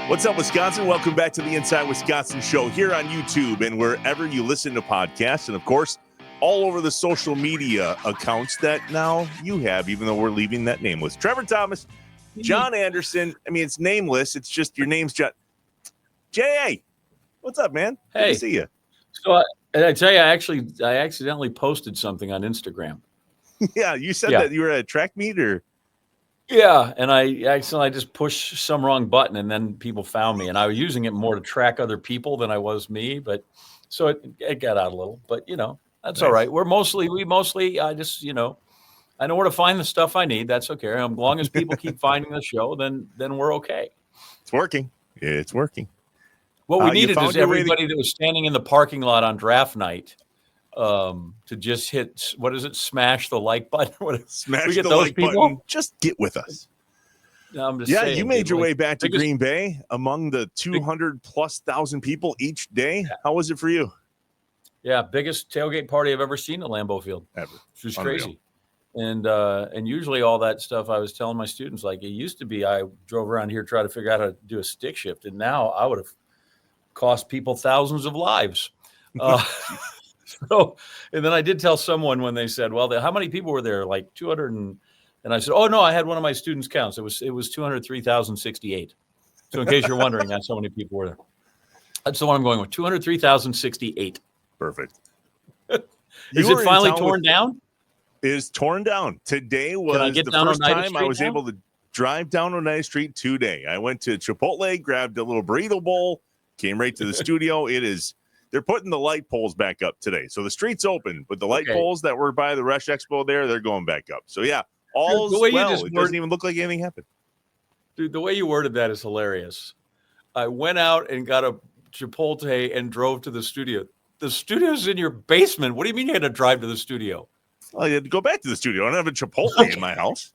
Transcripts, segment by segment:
What's up, Wisconsin? Welcome back to the Inside Wisconsin Show here on YouTube and wherever you listen to podcasts. And, of course, all over the social media accounts that now you have, even though we're leaving that nameless. Trevor Thomas, John Anderson. I mean, it's nameless. It's just your name's John. J.A., what's up, man? Hey. Good to see you. So I tell you, I accidentally posted something on Instagram. Yeah, you said that you were at a track meet or? Yeah, and I just pushed some wrong button, and then people found me. And I was using it more to track other people than I was me. But so it got out a little. But that's nice. All right. We mostly I just I know where to find the stuff I need. That's okay. As long as people keep finding the show, then we're okay. It's working. It's working. What we needed is everybody that was standing in the parking lot on draft night. To just hit, what is it? Smash the like button. Smash the like button. Just get with us. No, I'm just saying, you made your way back to Green Bay among the 200,000+ people each day. Yeah. How was it for you? Yeah, biggest tailgate party I've ever seen at Lambeau Field. Ever. Which was crazy. And usually all that stuff I was telling my students, like it used to be, I drove around here trying to figure out how to do a stick shift, and now I would have cost people thousands of lives. So, and then I did tell someone when they said, well, how many people were there? Like 200. And I said, oh, no, I had one of my students counts. It was 203,068. So in case you're wondering, that's how many people were there. That's the one I'm going with, 203,068. Perfect. Is it finally torn down? It is torn down. Today was the first time I was able to drive down Oneida Street today. I went to Chipotle, grabbed a little burrito bowl, came right to the studio. They're putting the light poles back up today. So the street's open, but the light poles that were by the Rush Expo there, they're going back up. So, yeah, all's well. It doesn't even look like anything happened. Dude, the way you worded that is hilarious. I went out and got a Chipotle and drove to the studio. The studio's in your basement. What do you mean you had to drive to the studio? Well, you had to go back to the studio. I don't have a Chipotle in my house.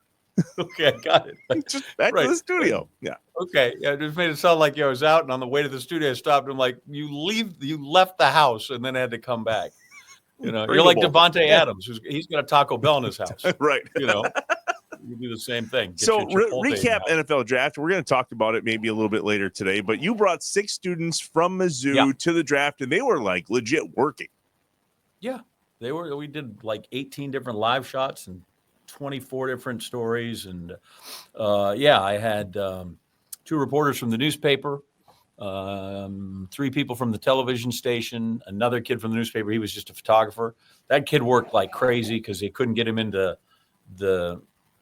Okay, I got it. Just back to the studio. Yeah. Okay. Yeah, it just made it sound like I was out, and on the way to the studio, I stopped and like, you left the house and then had to come back. You're like Devontae Adams, he's got a Taco Bell in his house. Right. You do the same thing. So recap NFL draft. We're going to talk about it maybe a little bit later today, but you brought 6 students from Mizzou to the draft, and they were like legit working. Yeah, they were. We did like 18 different live shots and 24 different stories. And I had 2 reporters from the newspaper, 3 people from the television station, another kid from the newspaper. He was just a photographer. That kid worked like crazy because they couldn't get him into the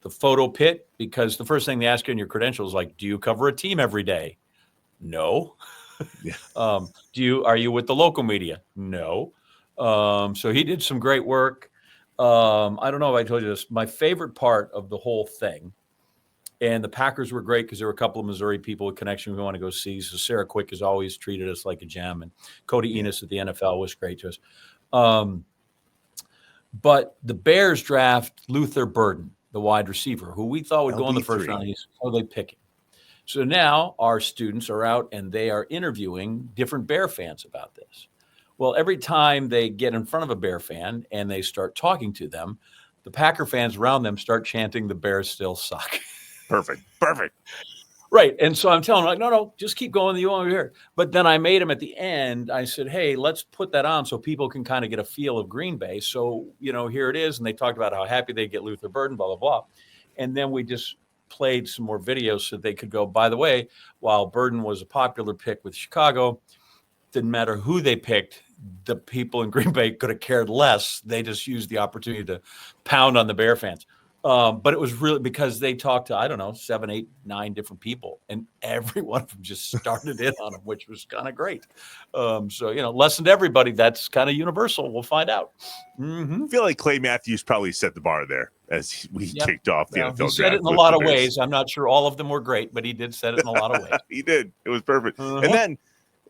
photo pit, because the first thing they ask you in your credentials is like, do you cover a team every day? No. Yeah. Are you with the local media? No. So he did some great work. I don't know if I told you this. My favorite part of the whole thing, and the Packers were great because there were a couple of Missouri people with connections we want to go see. So Sarah Quick has always treated us like a gem, and Cody Enos at the NFL was great to us. But the Bears draft Luther Burden, the wide receiver, who we thought would go in the first round. They pick him. So now our students are out and they are interviewing different Bear fans about this. Well, every time they get in front of a Bear fan and they start talking to them, the Packer fans around them start chanting, "The Bears still suck." Perfect. Right. And so I'm telling them, like, no, just keep going. You over here. But then I made them at the end. I said, hey, let's put that on so people can kind of get a feel of Green Bay. So, here it is. And they talked about how happy they get Luther Burden, blah, blah, blah. And then we just played some more videos so they could go, by the way, while Burden was a popular pick with Chicago, didn't matter who they picked, the people in Green Bay could have cared less. They just used the opportunity to pound on the Bear fans. But it was really because they talked to, I don't know, 7, 8, 9 different people, and every one of them just started in on them, which was kind of great. So, lesson to everybody, that's kind of universal. We'll find out. Mm-hmm. I feel like Clay Matthews probably set the bar there as we kicked off the NFL draft. He said it in a lot of ways. I'm not sure all of them were great, but he did set it in a lot of ways. He did. It was perfect. Uh-huh. And then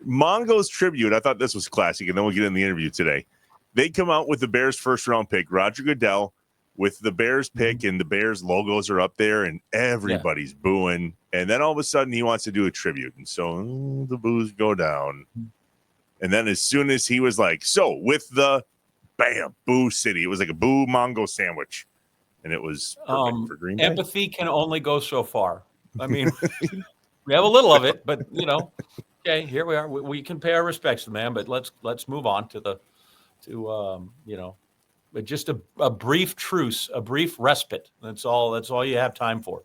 Mongo's tribute, I thought this was classic, and then we'll get in the interview today. They come out with the Bears' first-round pick, Roger Goodell, with the Bears pick, and the Bears logos are up there, and everybody's booing. And then all of a sudden he wants to do a tribute. And so the boos go down. And then as soon as he was like, so with the bam, Boo City, it was like a Boo Mongo sandwich. And it was perfect for Green Bay. Empathy can only go so far. I mean, We have a little of it, but okay, here we are. We can pay our respects to the man, but let's move on to but just a brief truce, a brief respite. That's all you have time for.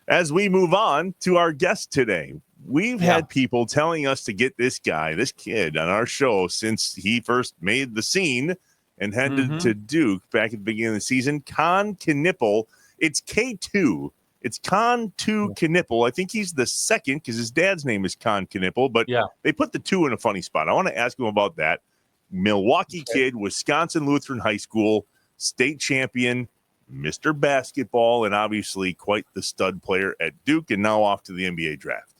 As we move on to our guest today, we've had people telling us to get this kid on our show since he first made the scene and headed to Duke back at the beginning of the season. Kon Knueppel. It's K2. It's Kon Knueppel. I think he's the second because his dad's name is Kon Knueppel, but they put the 2 in a funny spot. I want to ask him about that. Milwaukee kid, Wisconsin Lutheran High School, state champion, Mr. Basketball, and obviously quite the stud player at Duke, and now off to the NBA draft.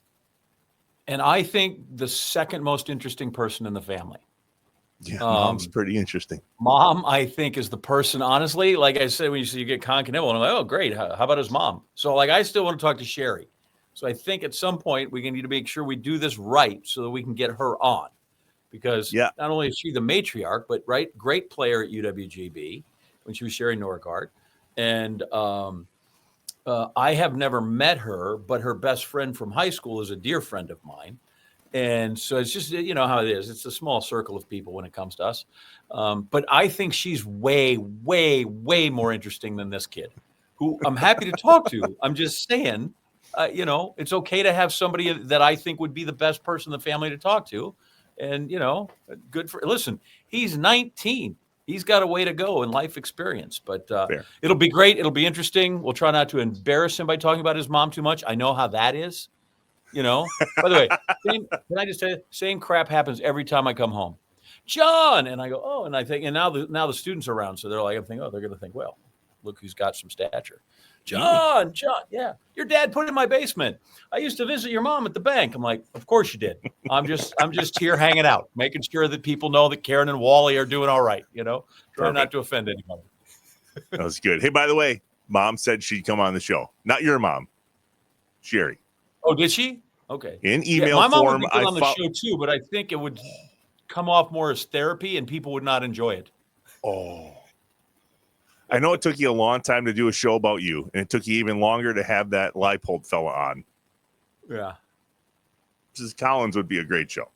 And I think the second most interesting person in the family. Yeah, mom's pretty interesting. Mom, I think, is the person, honestly, like I said, when you get Kon Knueppel, I'm like, oh, great. How about his mom? So, I still want to talk to Sherry. So I think at some point we need to make sure we do this right so that we can get her on. Because not only is she the matriarch, but great player at UWGB when she was Sherry Norgard. And I have never met her, but her best friend from high school is a dear friend of mine. And so it's just, how it is. It's a small circle of people when it comes to us. But I think she's way, way, way more interesting than this kid, who I'm happy to talk to. I'm just saying, it's okay to have somebody that I think would be the best person in the family to talk to. And, listen, he's 19. He's got a way to go in life experience, but it'll be great. It'll be interesting. We'll try not to embarrass him by talking about his mom too much. I know how that is, By the way, can I just tell you, same crap happens every time I come home. John, and I go, oh, and I think, and now the students are around, so they're like, I'm thinking, oh, they're going to think, well, look who's got some stature. John, yeah, your dad put it in my basement. I used to visit your mom at the bank. I'm like, of course you did. I'm just here hanging out, making sure that people know that Karen and Wally are doing all right. Try not to offend anybody. That was good. Hey, by the way, mom said she'd come on the show. Not your mom, Sherry. Oh, did she? Okay. In email my mom form, would be good on the show too, but I think it would come off more as therapy, and people would not enjoy it. Oh. I know it took you a long time to do a show about you, and it took you even longer to have that Leipold fella on. Yeah. Mrs. Collins would be a great show.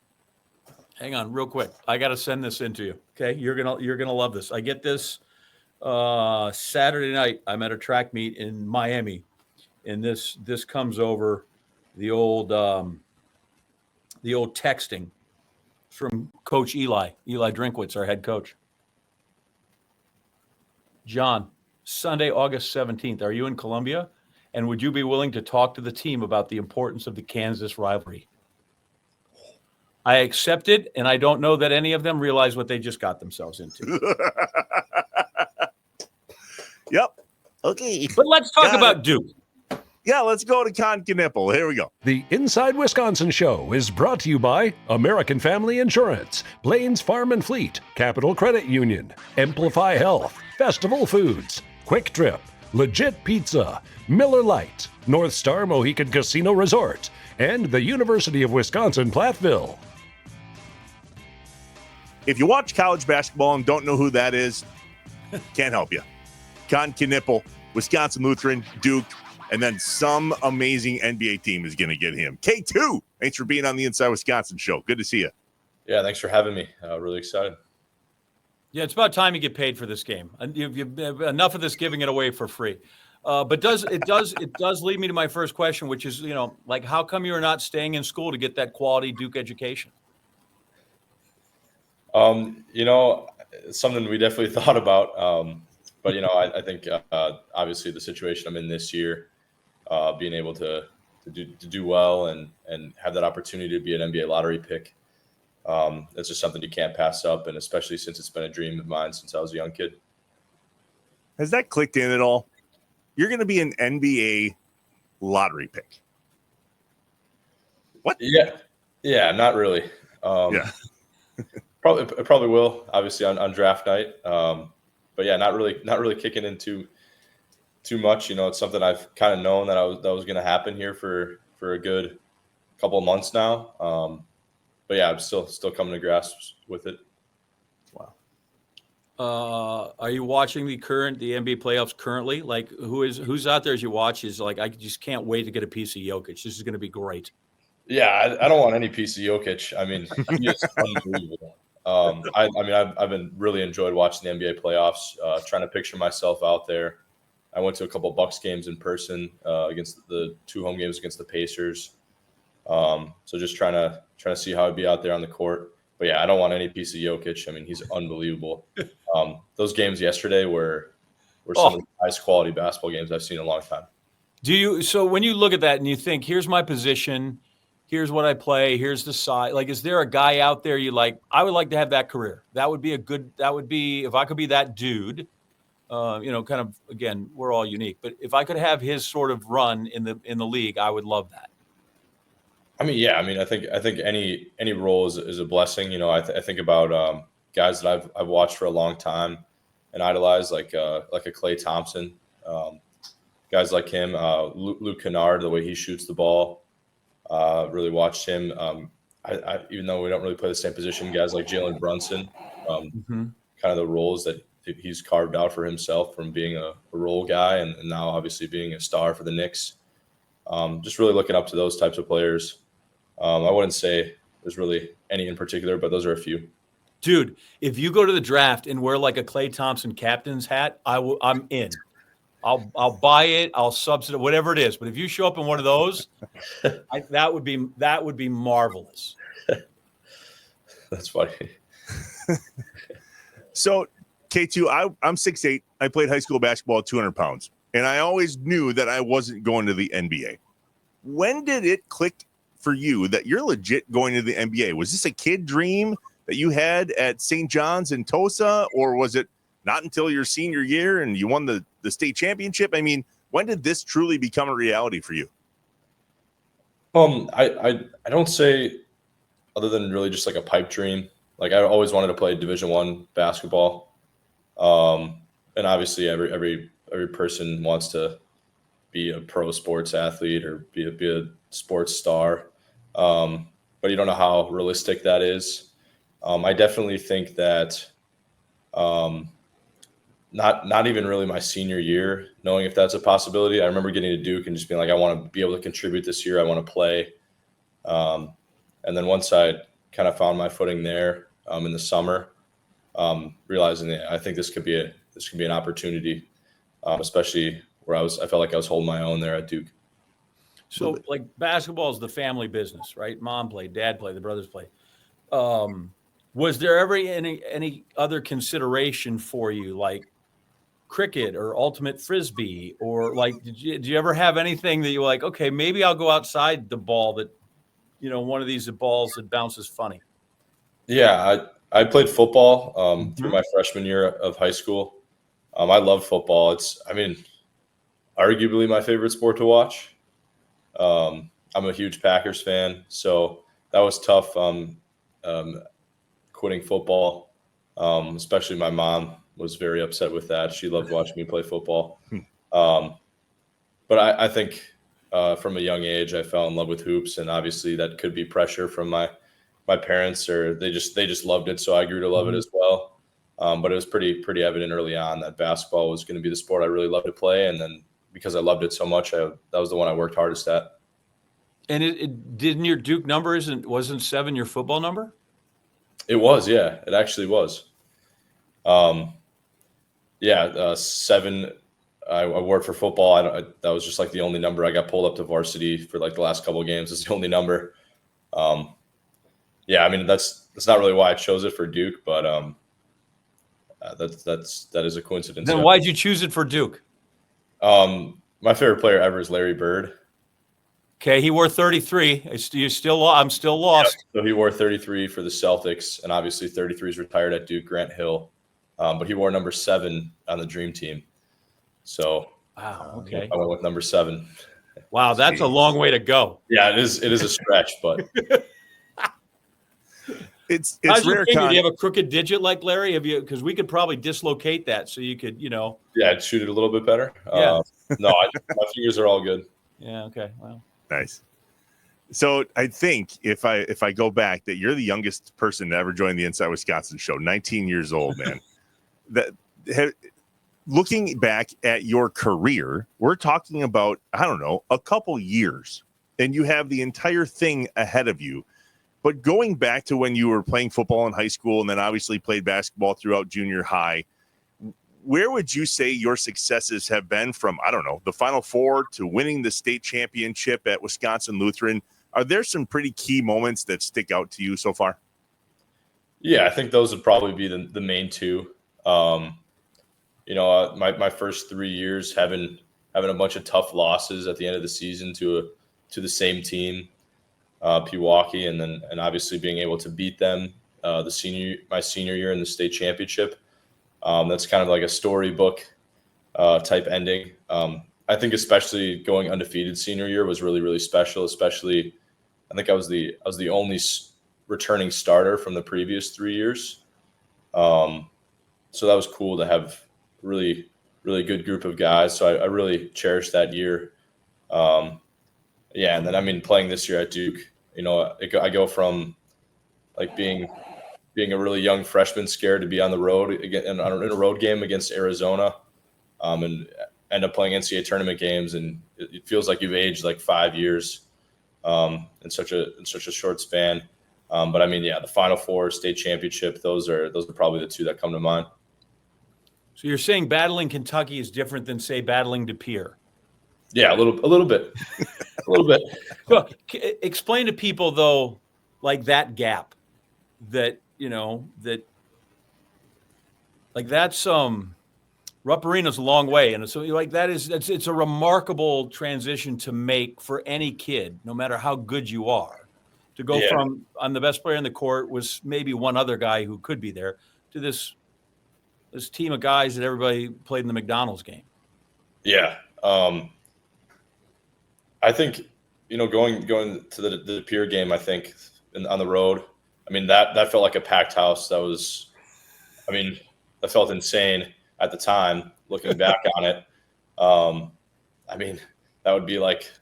Hang on real quick. I got to send this in to you. Okay. You're going to love this. I get this Saturday night. I'm at a track meet in Miami, and this comes over the old texting from Coach Eli Drinkwitz, our head coach. John, Sunday, August 17th, are you in Columbia? And would you be willing to talk to the team about the importance of the Kansas rivalry? I accepted, and I don't know that any of them realize what they just got themselves into. Yep. Okay. But let's talk about Duke. Yeah, let's go to Kon Knueppel. Here we go. The Inside Wisconsin Show is brought to you by American Family Insurance, Blaine's Farm and Fleet, Capital Credit Union, Amplify Health, Festival Foods, Quick Trip, Legit Pizza, Miller Lite, North Star Mohican Casino Resort, and the University of Wisconsin-Platteville. If you watch college basketball and don't know who that is, can't help you. Kon Knueppel, Wisconsin Lutheran, Duke, and then some amazing NBA team is going to get him. K2, thanks for being on the Inside Wisconsin show. Good to see you. Yeah, thanks for having me. Really excited. Yeah, it's about time you get paid for this game. Enough of this giving it away for free. But it does lead me to my first question, which is, how come you're not staying in school to get that quality Duke education? It's something we definitely thought about. But I think obviously the situation I'm in this year, being able to do well and have that opportunity to be an NBA lottery pick, it's just something you can't pass up, and especially since it's been a dream of mine since I was a young kid. Has that clicked in at all? You're going to be an NBA lottery pick. What? Yeah, not really. Yeah. probably will, obviously on draft night. But yeah, not really kicking in too much. It's something I've kind of known that was going to happen here for a good couple of months now. But yeah, I'm still coming to grasp with it. Wow. Are you watching the NBA playoffs currently? Like, who's out there as you watch? Is like, I just can't wait to get a piece of Jokic. This is going to be great. Yeah, I don't want any piece of Jokic. I mean, he is unbelievable. I've been really enjoyed watching the NBA playoffs. Trying to picture myself out there. I went to a couple Bucks games in person against the 2 home games against the Pacers. So just trying to see how I'd be out there on the court. But yeah, I don't want any piece of Jokic. I mean, he's unbelievable. Those games yesterday were some of the highest quality basketball games I've seen in a long time. So when you look at that and you think, here's my position, here's what I play, here's the side, like, is there a guy out there you like? I would like to have that career. That would be if I could be that dude, kind of, again, we're all unique, but if I could have his sort of run in the league, I would love that. I mean, yeah, I think any role is a blessing. I think about guys that I've watched for a long time and idolized, like a Klay Thompson, guys like him, Luke Kennard, the way he shoots the ball, really watched him. I even though we don't really play the same position, guys like Jalen Brunson, kind of the roles that he's carved out for himself from being a role guy and now obviously being a star for the Knicks. Just really looking up to those types of players. I wouldn't say there's really any in particular, but those are a few. Dude, if you go to the draft and wear like a Klay Thompson captain's hat, I'm in. I'll buy it. I'll subsidize whatever it is. But if you show up in one of those, that would be marvelous. That's funny. So, K2, I'm 6'8". I played high school basketball at 200 pounds, and I always knew that I wasn't going to the NBA. When did it click for you that you're legit going to the NBA? Was this a kid dream that you had at St. John's in Tulsa, or was it not until your senior year and you won the state championship? I mean, when did this truly become a reality for you? I don't say other than really just like a pipe dream. Like, I always wanted to play Division I basketball. And obviously every person wants to be a pro sports athlete or be a sports star. But you don't know how realistic that is. I definitely think that not even really my senior year, knowing if that's a possibility. I remember getting to Duke and just being like, I want to be able to contribute this year. I want to play. And then once I kind of found my footing there in the summer, realizing that I think this could be an opportunity, especially where I felt like I was holding my own there at Duke. So, like, basketball is the family business, right? Mom played, dad played, the brothers played. Was there ever any other consideration for you, like cricket or ultimate frisbee, or like did you ever have anything that you were like, okay, maybe I'll go outside the ball that, one of these balls that bounces funny? Yeah, I played football through my freshman year of high school. I love football. It's, arguably my favorite sport to watch. I'm a huge Packers fan, so that was tough. Quitting football, especially my mom was very upset with that. She loved watching me play football. But I think from a young age, I fell in love with hoops, and obviously that could be pressure from my parents, or they just loved it. So I grew to love it as well. But it was pretty evident early on that basketball was going to be the sport I really loved to play. And then because I loved it so much, that was the one I worked hardest at. And it didn't your Duke number wasn't 7 your football number? It was, yeah. It actually was. 7. I worked for football. That was just like the only number. I got pulled up to varsity for like the last couple of games. It's the only number. That's not really why I chose it for Duke, but that is a coincidence. Then why'd you choose it for Duke? My favorite player ever is Larry Bird. Okay, he wore 33. I'm still lost. Yep. So he wore 33 for the Celtics, and obviously 33 is retired at Duke, Grant Hill. But he wore number 7 on the Dream Team. So wow, okay. I went with number 7. Wow, that's a long way to go. Yeah, it is a stretch, but it's how's rare. Your finger? Do you have a crooked digit like Larry? Have you? Because we could probably dislocate that so you could, Yeah, I'd shoot it a little bit better. Yeah. No, my fingers are all good. Yeah. Okay. Wow. Nice. So I think if I go back, that you're the youngest person to ever join the Inside Wisconsin show, 19 years old, man. that looking back at your career, we're talking about, I don't know, a couple years, and you have the entire thing ahead of you. But going back to when you were playing football in high school and then obviously played basketball throughout junior high, where would you say your successes have been from, I don't know, the Final Four to winning the state championship at Wisconsin Lutheran? Are there some pretty key moments that stick out to you so far? Yeah, I think those would probably be the main two. My first 3 years having a bunch of tough losses at the end of the season to the same team, Pewaukee, and obviously being able to beat them my senior year in the state championship. That's kind of like a storybook type ending. I think especially going undefeated senior year was really, really special. Especially, I think I was the only returning starter from the previous 3 years. So that was cool to have really, really good group of guys. So I really cherished that year. And then playing this year at Duke, I go from like being a really young freshman, scared to be on the road again in a road game against Arizona, and end up playing NCAA tournament games, and it feels like you've aged like 5 years in such a short span. But the Final Four, state championship, those are probably the two that come to mind. So you're saying battling Kentucky is different than, say, battling De Pere? Yeah, a little bit, a little bit. So, explain to people though, like that gap, that that's Rupp Arena's a long way, and so like it's a remarkable transition to make for any kid, no matter how good you are, to go from I'm the best player in the court was maybe one other guy who could be there to this team of guys that everybody played in the McDonald's game. Yeah. I think, going to the De Pere game, I think on the road, that felt like a packed house. That felt insane at the time, looking back on it. That would be like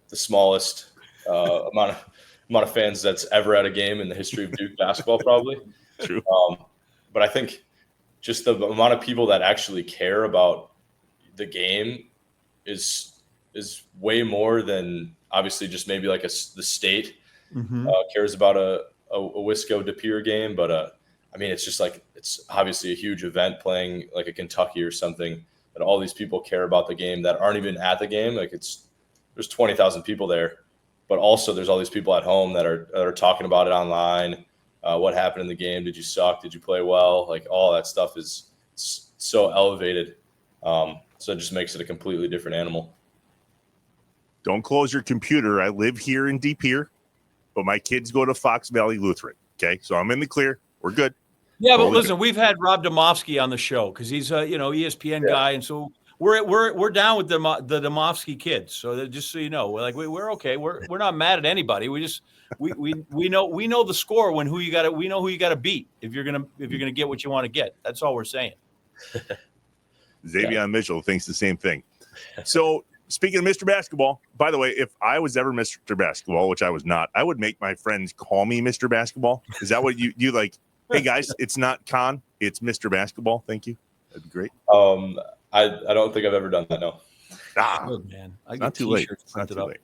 the smallest amount of fans that's ever at a game in the history of Duke basketball, probably. True. But I think just the amount of people that actually care about the game is way more than obviously just maybe like the state cares about a Wisco De Pere game. But it's just like, it's obviously a huge event playing like a Kentucky or something, that all these people care about the game that aren't even at the game. Like there's 20,000 people there, but also there's all these people at home that are talking about it online. What happened in the game? Did you suck? Did you play well? Like all that stuff is so elevated. So it just makes it a completely different animal. Don't close your computer. I live here in De Pere, but my kids go to Fox Valley Lutheran. Okay, so I'm in the clear. We're good. Yeah, but listen, we've had Rob Domofsky on the show because he's a ESPN guy, and so we're down with the Domofsky kids. So just so you know, we're okay. We're not mad at anybody. We just we know the score we know who you got to beat if you're gonna get what you want to get. That's all we're saying. Xavier Mitchell thinks the same thing. So speaking of Mr. Basketball, by the way, if I was ever Mr. Basketball, which I was not, I would make my friends call me Mr. Basketball. Is that what you like? Hey guys, it's not Con, it's Mr. Basketball. Thank you. That'd be great. I don't think I've ever done that. No. Oh, man, not too late. Not too late.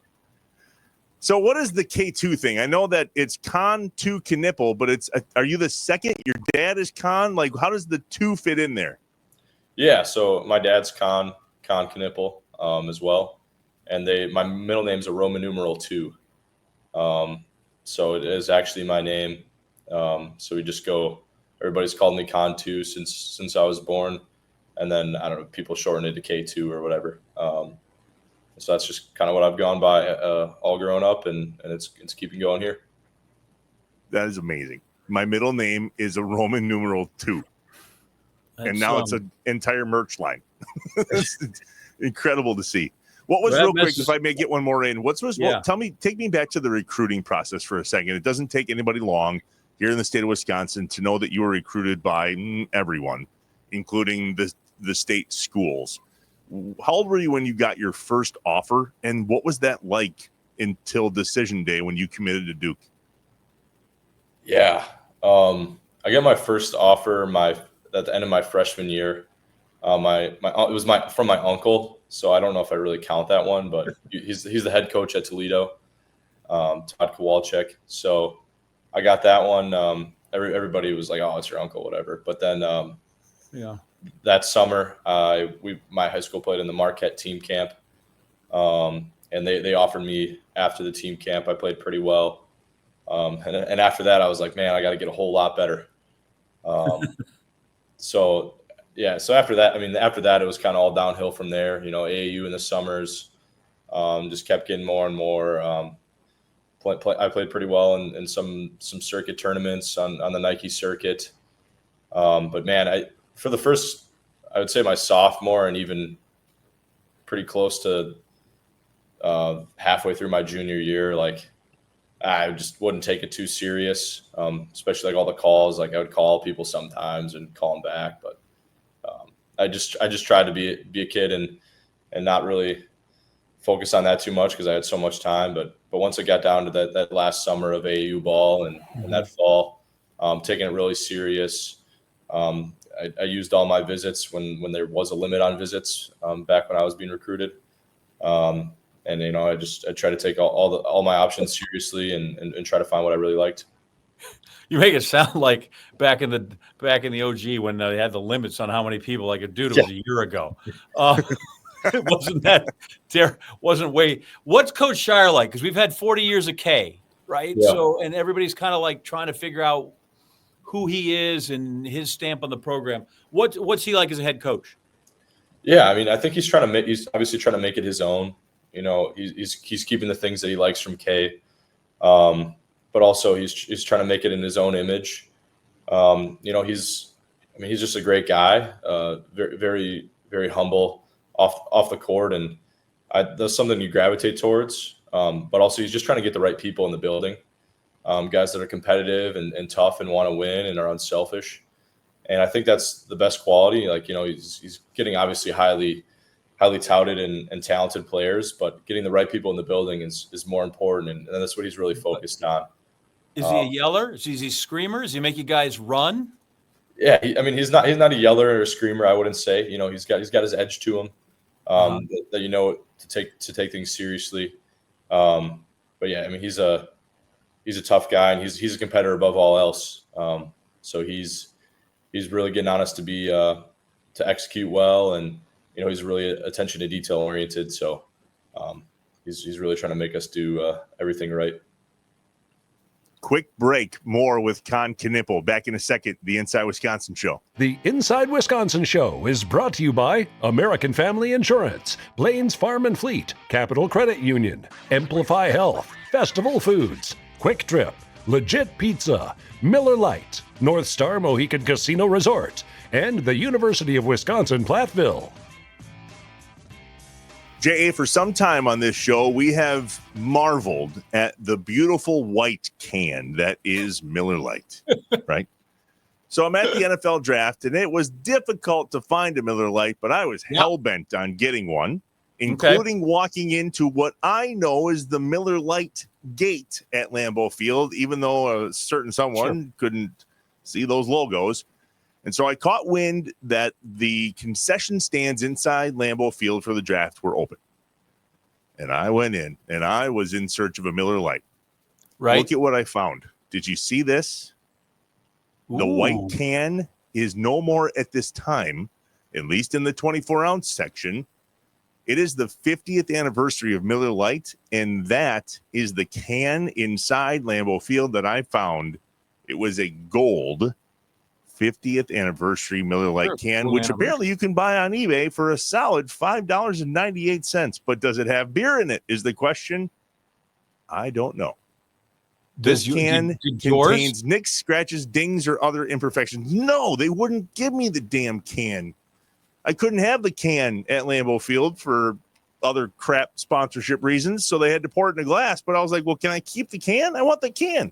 So what is the K2 thing? I know that it's Kon to Knueppel, but are you the second? Your dad is Kon? Like, how does the 2 fit in there? Yeah, so my dad's Kon Knueppel as well, and my middle name's a Roman numeral 2. So it is actually my name. So we just go. Everybody's called me Kon 2 since I was born, and then I don't know, people shorten it to K2 or whatever. So that's just kind of what I've gone by all growing up, and it's keeping going here. That is amazing. My middle name is a Roman numeral 2. And now it's an entire merch line. It's incredible to see. What was real quick, if I may get one more in, take me back to the recruiting process for a second. It doesn't take anybody long here in the state of Wisconsin to know that you were recruited by everyone, including the state schools. How old were you when you got your first offer, and what was that like until decision day when you committed to Duke? Yeah. I got my first offer at the end of my freshman year. It was from my uncle, so I don't know if I really count that one, but he's the head coach at Toledo, Todd Kowalczyk. So I got that one. Everybody was like, "Oh, it's your uncle," whatever. But then that summer, my high school played in the Marquette team camp, and they offered me after the team camp. I played pretty well, and after that, I was like, "Man, I got to get a whole lot better." So after that, it was kind of all downhill from there. AAU in the summers, just kept getting more and more. I played pretty well in some circuit tournaments on the Nike circuit. But man, I would say my sophomore and even pretty close to halfway through my junior year, like I just wouldn't take it too serious, especially like all the calls. Like I would call people sometimes and call them back, but I just tried to be a kid and not really focus on that too much because I had so much time. But once I got down to that last summer of AAU ball and that fall, taking it really serious. I used all my visits when there was a limit on visits back when I was being recruited. And I try to take all my options seriously and try to find what I really liked. You make it sound like back in the OG when they had the limits on how many people I could do. It was a year ago. What's Coach Shire like? Because we've had 40 years of K, right? Yeah. So, and everybody's kind of like trying to figure out who he is and his stamp on the program. What's he like as a head coach? Yeah, I think he's obviously trying to make it his own. He's keeping the things that he likes from K, but also he's trying to make it in his own image. He's just a great guy, very, very, very humble off the court, and that's something you gravitate towards. But also he's just trying to get the right people in the building, guys that are competitive and tough and want to win and are unselfish. And I think that's the best quality. Like, he's getting obviously highly touted and talented players, but getting the right people in the building is more important. And that's what he's really focused on. Is he a yeller? Is he a screamer? Does he make you guys run? Yeah. He's not a yeller or a screamer. I wouldn't say, he's got his edge to him, that to take things seriously. But yeah, he's a tough guy and he's a competitor above all else. So he's really getting on us to be, to execute well. And, he's really attention to detail oriented. So he's really trying to make us do everything right. Quick break. More with Kon Knueppel. Back in a second. The Inside Wisconsin Show. The Inside Wisconsin Show is brought to you by American Family Insurance, Blaines Farm and Fleet, Capital Credit Union, Amplify Health, Festival Foods, Quick Trip, Legit Pizza, Miller Lite, North Star Mohican Casino Resort, and the University of Wisconsin-Platteville. J.A., for some time on this show, we have marveled at the beautiful white can that is Miller Lite, right? So I'm at the NFL draft, and it was difficult to find a Miller Lite, but I was hell-bent on getting one, including walking into what I know is the Miller Lite gate at Lambeau Field, even though a certain someone couldn't see those logos. And so I caught wind that the concession stands inside Lambeau Field for the draft were open. And I went in, and I was in search of a Miller Lite. Right. Look at what I found. Did you see this? Ooh. The white can is no more at this time, at least in the 24-ounce section. It is the 50th anniversary of Miller Lite, and that is the can inside Lambeau Field that I found. It was a gold 50th anniversary Miller Lite can, which apparently you can buy on eBay for a solid $5.98. But does it have beer in it is the question. I don't know. This can contains nicks, scratches, dings, or other imperfections. No, they wouldn't give me the damn can. I couldn't have the can at Lambeau Field for other crap sponsorship reasons, so they had to pour it in a glass. But I was like, well, can I keep the can? I want the can.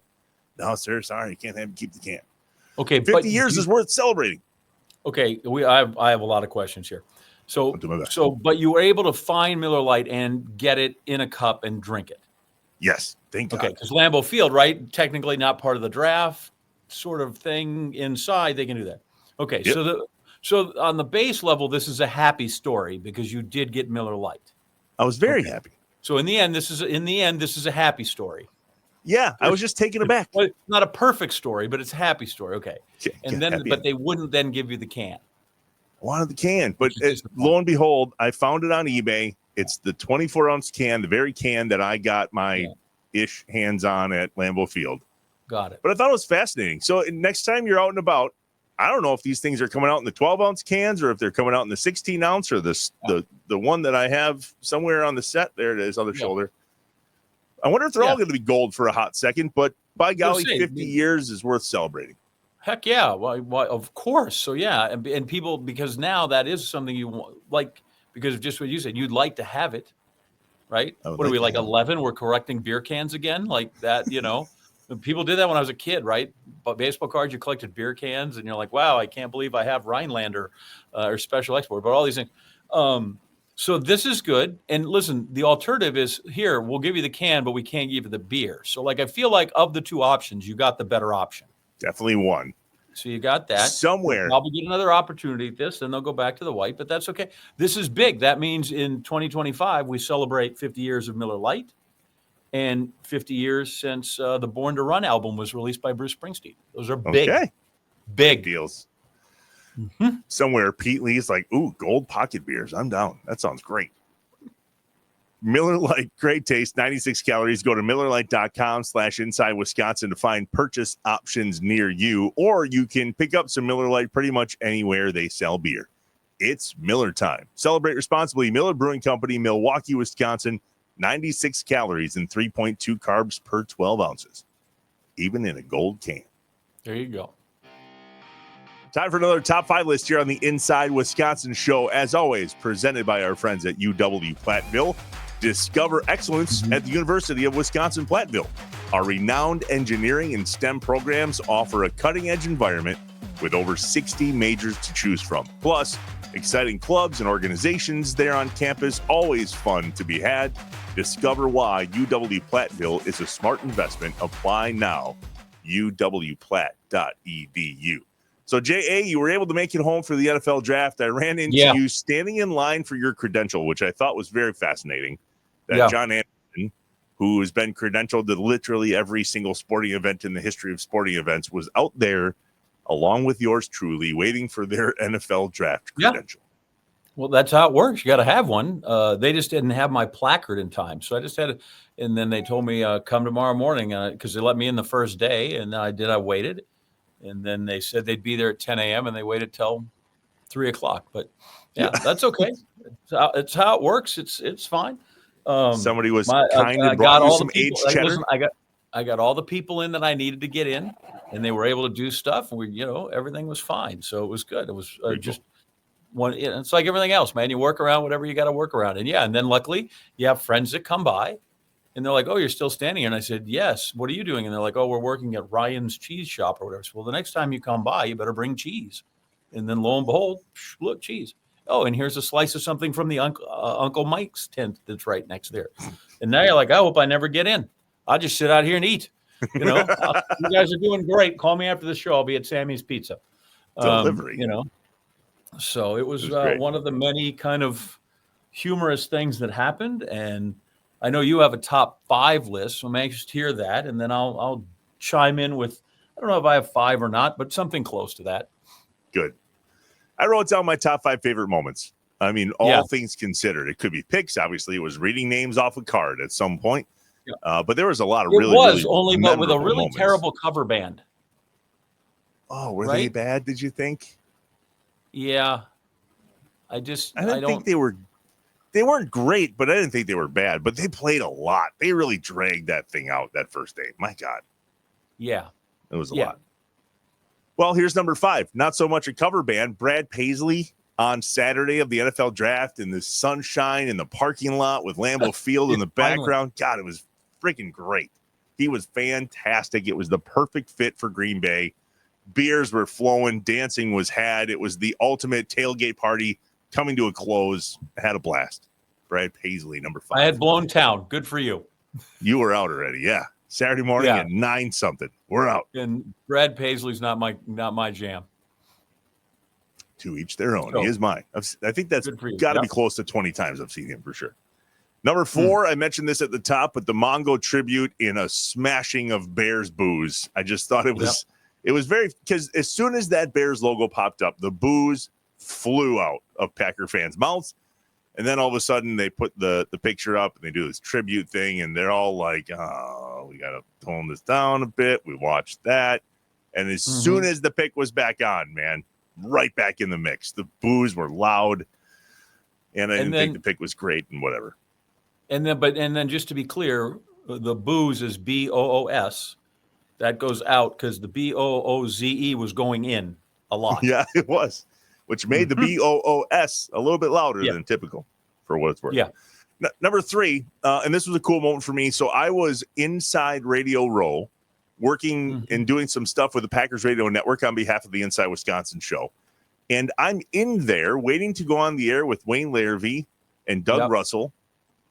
No, sir, sorry, you can't keep the can. Okay, 50 years is worth celebrating. Okay, I have a lot of questions here. But you were able to find Miller Lite and get it in a cup and drink it. Yes, thank God. Okay, because Lambeau Field, right? Technically not part of the draft sort of thing inside. They can do that. Okay, Yep. so on the base level, this is a happy story because you did get Miller Lite. I was very happy. So in the end, this is a happy story. Yeah, I was just taken aback. Well, it's not a perfect story, but it's a happy story. Okay, and then Happy but end. they wouldn't then give you the can. I wanted the can, but Which is lo and behold, I found it on eBay. It's the 24-ounce can, the very can that I got my ish hands on at Lambeau Field. Got it. But I thought it was fascinating. So next time you're out and about, I don't know if these things are coming out in the 12-ounce cans or if they're coming out in the 16-ounce or the one that I have somewhere on the set. There it is on the shoulder. I wonder if they're all going to be gold for a hot second, but by golly, 50 years is worth celebrating. Heck yeah. Well, of course. So yeah. And people, because now that is something you want, like, because of just what you said, you'd like to have it, right? What are we, like 11? We're collecting beer cans again? Like that, people did that when I was a kid, right? But baseball cards, you collected beer cans and you're like, wow, I can't believe I have Rhinelander or special export, but all these things. So this is good. And listen, the alternative is here, we'll give you the can, but we can't give you the beer. So like, I feel like of the two options, you got the better option. Definitely one. So you got that. Somewhere. We'll probably get another opportunity at this, then they'll go back to the white, but that's okay. This is big. That means in 2025, we celebrate 50 years of Miller Lite and 50 years since the Born to Run album was released by Bruce Springsteen. Those are big, big deals. Mm-hmm. Somewhere, Pete Lee's like, ooh, gold pocket beers. I'm down. That sounds great. Miller Lite, great taste, 96 calories. Go to MillerLite.com/Inside Wisconsin to find purchase options near you, or you can pick up some Miller Lite pretty much anywhere they sell beer. It's Miller time. Celebrate responsibly. Miller Brewing Company, Milwaukee, Wisconsin, 96 calories and 3.2 carbs per 12 ounces, even in a gold can. There you go. Time for another top 5 list here on the Inside Wisconsin show. As always, presented by our friends at UW-Platteville. Discover excellence at the University of Wisconsin-Platteville. Our renowned engineering and STEM programs offer a cutting-edge environment with over 60 majors to choose from. Plus, exciting clubs and organizations there on campus, always fun to be had. Discover why UW-Platteville is a smart investment. Apply now. uwplatt.edu. So, J.A., you were able to make it home for the NFL draft. I ran into you standing in line for your credential, which I thought was very fascinating. That John Anderson, who has been credentialed to literally every single sporting event in the history of sporting events, was out there, along with yours truly, waiting for their NFL draft credential. Well, that's how it works. You got to have one. They just didn't have my placard in time. So I just had it. And then they told me, come tomorrow morning, because they let me in the first day. And I waited. And then they said they'd be there at 10 a.m. and they waited till 3 o'clock. But that's okay. It's how it works. It's fine. Somebody was kind and brought you some aged cheddar. Listen, I got all the people in that I needed to get in, and they were able to do stuff. And everything was fine. So it was good. It was just one. It's like everything else, man. You work around whatever you got to work around. And and then luckily you have friends that come by. And they're like, oh, you're still standing here. And I said, yes. What are you doing? And they're like, oh, we're working at Ryan's Cheese Shop or whatever. So, well, the next time you come by, you better bring cheese. And then lo and behold, look, cheese. Oh, and here's a slice of something from the Uncle Mike's tent that's right next there. And now you're like, I hope I never get in. I'll just sit out here and eat. You guys are doing great. Call me after the show. I'll be at Sammy's Pizza. Delivery. So it was one of the many kind of humorous things that happened. And I know you have a top 5 list, so I'm anxious to hear that. And then I'll chime in with, I don't know if I have 5 or not, but something close to that. Good. I wrote down my top 5 favorite moments. I mean, all things considered. It could be picks. Obviously, it was reading names off a card at some point. Yeah. But there was a lot of really but with a really moments. Terrible cover band. Oh, were they bad, did you think? Yeah. I don't think they were. They weren't great, but I didn't think they were bad. But they played a lot. They really dragged that thing out that first day. My God. Yeah. It was a lot. Well, here's number 5. Not so much a cover band. Brad Paisley on Saturday of the NFL draft in the sunshine in the parking lot with Lambeau Field in the background. God, it was freaking great. He was fantastic. It was the perfect fit for Green Bay. Beers were flowing. Dancing was had. It was the ultimate tailgate party coming to a close. Had a blast. Brad Paisley, number 5. I had blown town. Good for you. You were out already. Yeah. Saturday morning at 9 something. We're out. And Brad Paisley's not my jam. To each their own. So, He is mine. I think that's good for you. got to Yep. be close to 20 times I've seen him for sure. Number 4, I mentioned this at the top, but the Mongo tribute in a smashing of Bears boos. I just thought it was very, because as soon as that Bears logo popped up, the boos flew out of Packer fans' mouths. And then all of a sudden they put the picture up and they do this tribute thing, and they're all like, oh, we got to tone this down a bit. We watched that. And as soon as the pick was back on, man, right back in the mix. The boos were loud, and I didn't think the pick was great and whatever. And then just to be clear, the booze is BOOS. That goes out because the BOOZE was going in a lot. Yeah, it was, which made the BOOS a little bit louder than typical, for what it's worth. Yeah. Number 3, and this was a cool moment for me. So I was inside Radio Row, working and doing some stuff with the Packers Radio Network on behalf of the Inside Wisconsin show. And I'm in there waiting to go on the air with Wayne Larrivee and Doug Russell.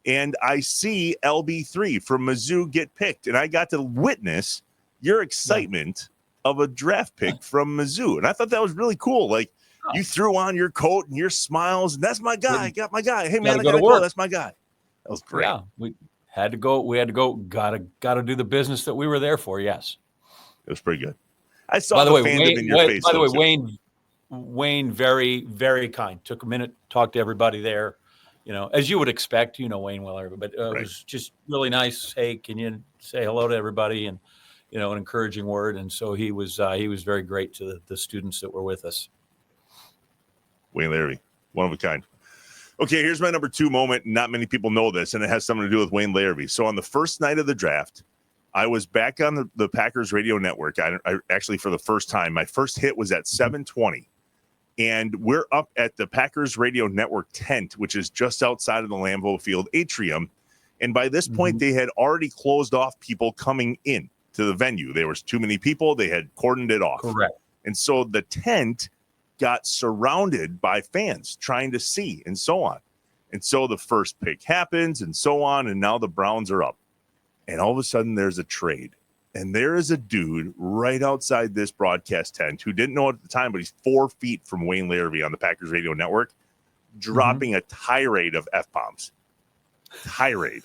And I see LB3 from Mizzou get picked. And I got to witness your excitement of a draft pick from Mizzou. And I thought that was really cool. Like, you threw on your coat and your smiles, and that's my guy. I got my guy. Hey, man, I got to go. That's my guy. That was great. Yeah, we had to go. We had to go. Got to do the business that we were there for. Yes. It was pretty good. I saw the fandom in your face. By the way, Wayne, very, very kind. Took a minute, talked to everybody there. You know, as you would expect. You know Wayne well, but it was just really nice. Hey, can you say hello to everybody? And you know, an encouraging word. And so he was very great to the students that were with us. Wayne Larrivee, one of a kind. Okay, here's my number 2 moment. Not many people know this, and it has something to do with Wayne Larrivee. So on the first night of the draft, I was back on the Packers radio network. I actually, for the first time, my first hit was at 7:20, and we're up at the Packers radio network tent, which is just outside of the Lambeau Field atrium. And by this point, they had already closed off people coming in to the venue. There was too many people. They had cordoned it off. Correct. And so the tent got surrounded by fans trying to see and so on. And so the first pick happens and so on. And now the Browns are up. And all of a sudden there's a trade. And there is a dude right outside this broadcast tent who didn't know it at the time, but he's 4 feet from Wayne Larrivee on the Packers radio network, dropping a tirade of F-bombs. Tirade.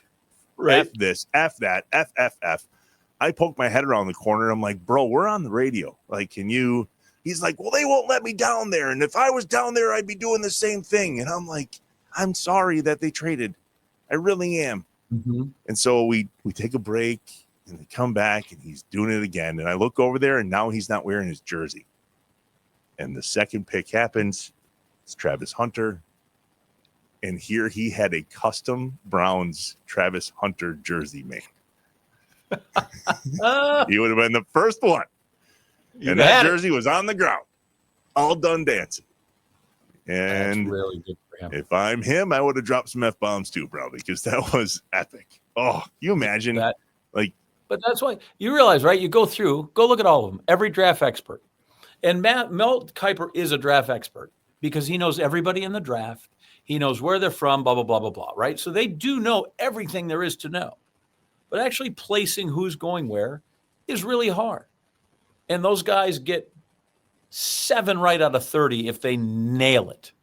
Right. F this, F that, F, F, F. I poked my head around the corner. I'm like, bro, we're on the radio. Like, can you... He's like, well, they won't let me down there. And if I was down there, I'd be doing the same thing. And I'm like, I'm sorry that they traded. I really am. And so we take a break and they come back and he's doing it again. And I look over there and now he's not wearing his jersey. And the second pick happens. It's Travis Hunter. And here he had a custom Browns Travis Hunter jersey made. He would have been the first one. And that jersey was on the ground, all done dancing. And that's really good for him. If I'm him, I would have dropped some F-bombs too, probably, because that was epic. Oh, you imagine that? Like, but that's why you realize, right? You go look at all of them, every draft expert. And Mel Kiper is a draft expert because he knows everybody in the draft. He knows where they're from, blah, blah, blah, blah, blah, right? So they do know everything there is to know. But actually placing who's going where is really hard. And those guys get 7 right out of 30 if they nail it.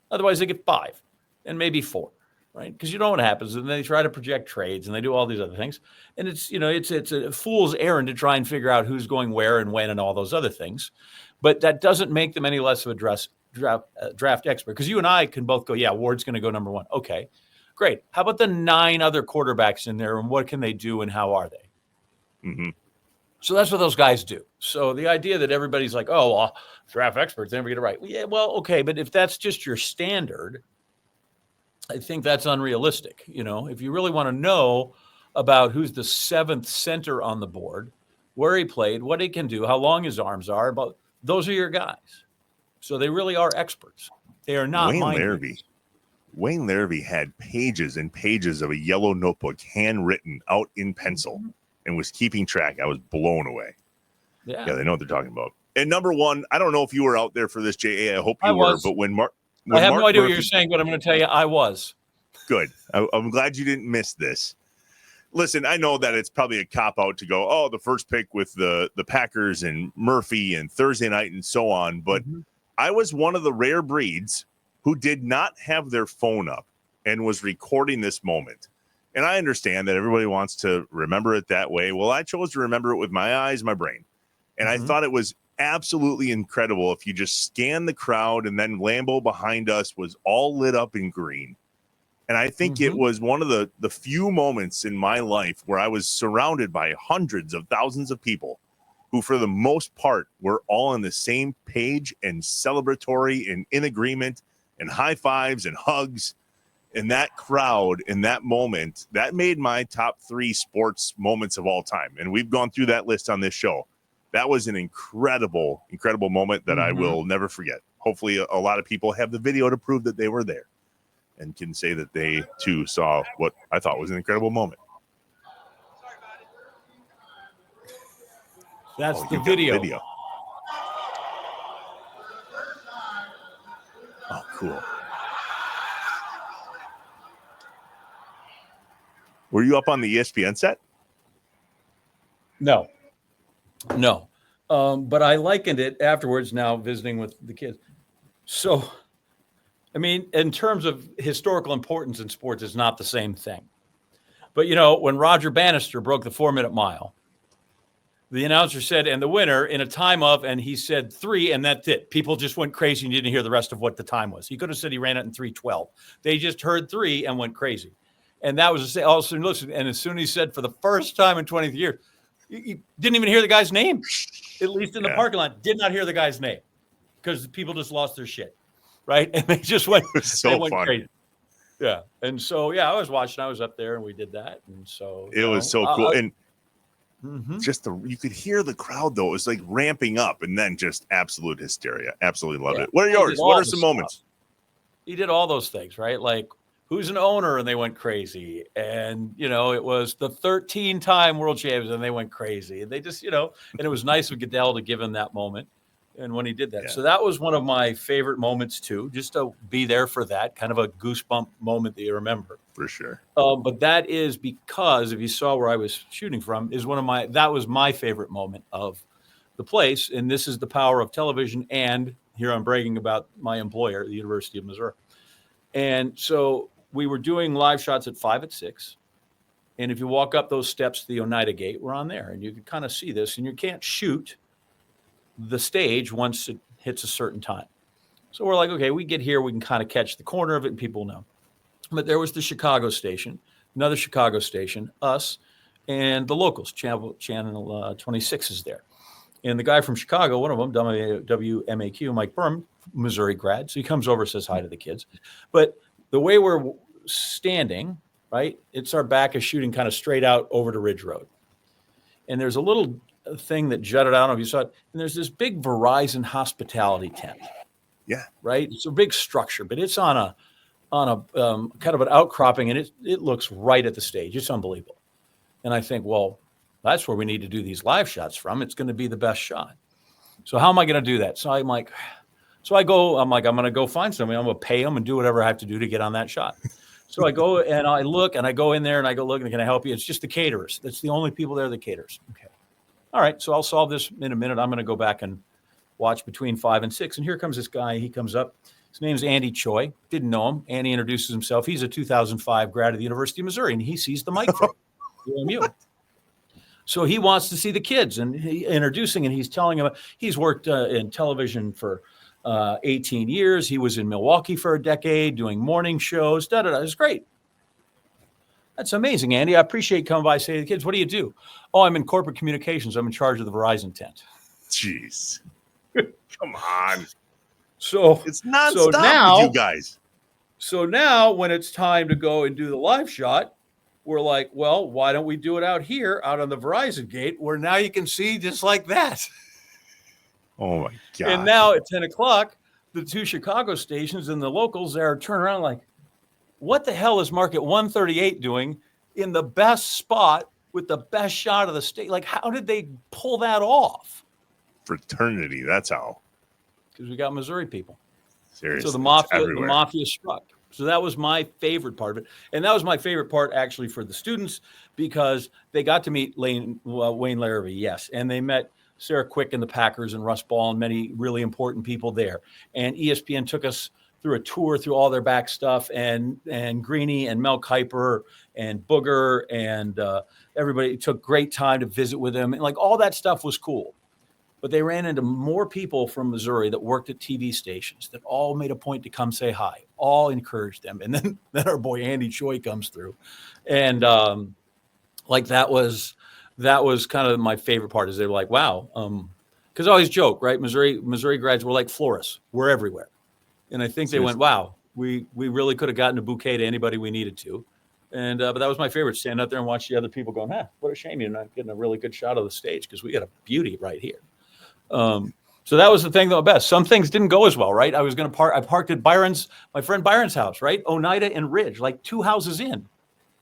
Otherwise, they get 5 and maybe 4, right? Because you know what happens. And they try to project trades and they do all these other things. And it's, you know, it's a fool's errand to try and figure out who's going where and when and all those other things. But that doesn't make them any less of a draft expert. Because you and I can both go, yeah, Ward's going to go number 1. Okay, great. How about the 9 other quarterbacks in there and what can they do and how are they? So that's what those guys do. So the idea that everybody's like, oh, well, draft experts, they never get it right. Yeah, well, okay, but if that's just your standard, I think that's unrealistic. You know, if you really want to know about who's the 7th center on the board, where he played, what he can do, how long his arms are, but those are your guys. So they really are experts. They are not Wayne Larrivee had pages and pages of a yellow notebook handwritten out in pencil. And was keeping track. I was blown away. Yeah, they know what they're talking about. And number 1, I don't know if you were out there for this, J.A. I hope you were. But when I have no idea what you're saying, but I'm going to tell you I was. Good. I'm glad you didn't miss this. Listen, I know that it's probably a cop-out to go, oh, the first pick with the Packers and Murphy and Thursday night and so on. But I was one of the rare breeds who did not have their phone up and was recording this moment. And I understand that everybody wants to remember it that way. Well, I chose to remember it with my eyes, my brain. And I thought it was absolutely incredible if you just scan the crowd, and then Lambeau behind us was all lit up in green. And I think it was one of the few moments in my life where I was surrounded by hundreds of thousands of people who, for the most part, were all on the same page and celebratory and in agreement, and high fives and hugs. And that crowd in that moment, that made my top 3 sports moments of all time. And we've gone through that list on this show. That was an incredible, incredible moment that I will never forget. Hopefully a lot of people have the video to prove that they were there and can say that they too saw what I thought was an incredible moment. That's the video. Oh, cool. Were you up on the ESPN set? No. But I likened it afterwards now visiting with the kids. So, I mean, in terms of historical importance in sports, it's not the same thing. But, when Roger Bannister broke the 4-minute mile, the announcer said, and the winner in a time of, and he said 3, and that's it. People just went crazy and didn't hear the rest of what the time was. He could have said he ran it in 3:12. They just heard 3 and went crazy. And that was all of a sudden, listen, and as soon as he said for the first time in 20 years, you didn't even hear the guy's name, at least in the parking lot, did not hear the guy's name because people just lost their shit, right? And they just went, crazy. Yeah. And so, I was watching, I was up there and we did that. And so it was so cool. And just you could hear the crowd though. It was like ramping up and then just absolute hysteria. Absolutely love it. What are yours? What are some moments? He did all those things, right? Like, who's an owner? And they went crazy. And, it was the 13-time world champions and they went crazy. And they just, and it was nice of Goodell to give him that moment. And when he did that. Yeah. So that was one of my favorite moments too, just to be there for that kind of a goosebump moment that you remember. For sure. But that is because if you saw where I was shooting from is that was my favorite moment of the place. And this is the power of television. And here I'm bragging about my employer, the University of Missouri. And so we were doing live shots at 5 at 6. And if you walk up those steps to the Oneida Gate, we're on there and you can kind of see this, and you can't shoot the stage once it hits a certain time. So we're like, okay, we get here, we can kind of catch the corner of it and people know. But there was the Chicago station, another Chicago station, us, and the locals, channel 26 is there. And the guy from Chicago, one of them, WMAQ, Mike Burm, Missouri grad. So he comes over, says hi to the kids. But the way we're standing, right, it's our back is shooting kind of straight out over to Ridge Road. And there's a little thing that jutted out, I don't know if you saw it, and there's this big Verizon hospitality tent. Yeah. Right? It's a big structure, but it's on a kind of an outcropping, and it looks right at the stage. It's unbelievable. And I think, well, that's where we need to do these live shots from. It's going to be the best shot. So how am I going to do that? So I'm like, I'm going to go find somebody. I'm going to pay them and do whatever I have to do to get on that shot. So I go and I look and I go in there and I go, look, and can I help you? It's just the caterers. That's the only people there, the caterers. Okay. All right. So I'll solve this in a minute. I'm going to go back and watch between 5 and 6. And here comes this guy. He comes up. His name's Andy Choi. Didn't know him. Andy introduces himself. He's a 2005 grad of the University of Missouri, and he sees the mic from UMU. So he wants to see the kids, and introducing, and he's telling him he's worked in television for 18 years. He was in Milwaukee for a decade doing morning shows. It's great. That's amazing, Andy. I appreciate you coming by. Say to the kids, what do you do? Oh, I'm in corporate communications. I'm in charge of the Verizon tent. Jeez. Come on. So it's nonstop with you guys. So now when it's time to go and do the live shot, we're like, well, why don't we do it out here, out on the Verizon gate, where now you can see just like that. Oh, my God. And now at 10 o'clock, the 2 Chicago stations and the locals there turn around like, what the hell is Market 138 doing in the best spot with the best shot of the state? Like, how did they pull that off? Fraternity, that's how. Because we got Missouri people. Seriously. So the mafia struck. So that was my favorite part of it. And that was my favorite part actually for the students because they got to meet Wayne Larrabee, yes. And they met Sarah Quick and the Packers and Russ Ball and many really important people there. And ESPN took us through a tour through all their back stuff, and Greeny and Mel Kiper and Booger and everybody took great time to visit with them. And like all that stuff was cool. But they ran into more people from Missouri that worked at TV stations that all made a point to come say hi, all encouraged them. And then our boy Andy Choi comes through. And like that was kind of my favorite part, is they were like, wow. Because I always joke, right? Missouri grads were like florists. We're everywhere. And I think they went, wow, we really could have gotten a bouquet to anybody we needed to. And but that was my favorite, stand out there and watch the other people going, what a shame you're not getting a really good shot of the stage, because we got a beauty right here. So that was the thing that was best. Some things didn't go as well, right? I was going to I parked at my friend Byron's house, right? Oneida and Ridge, like 2 houses in.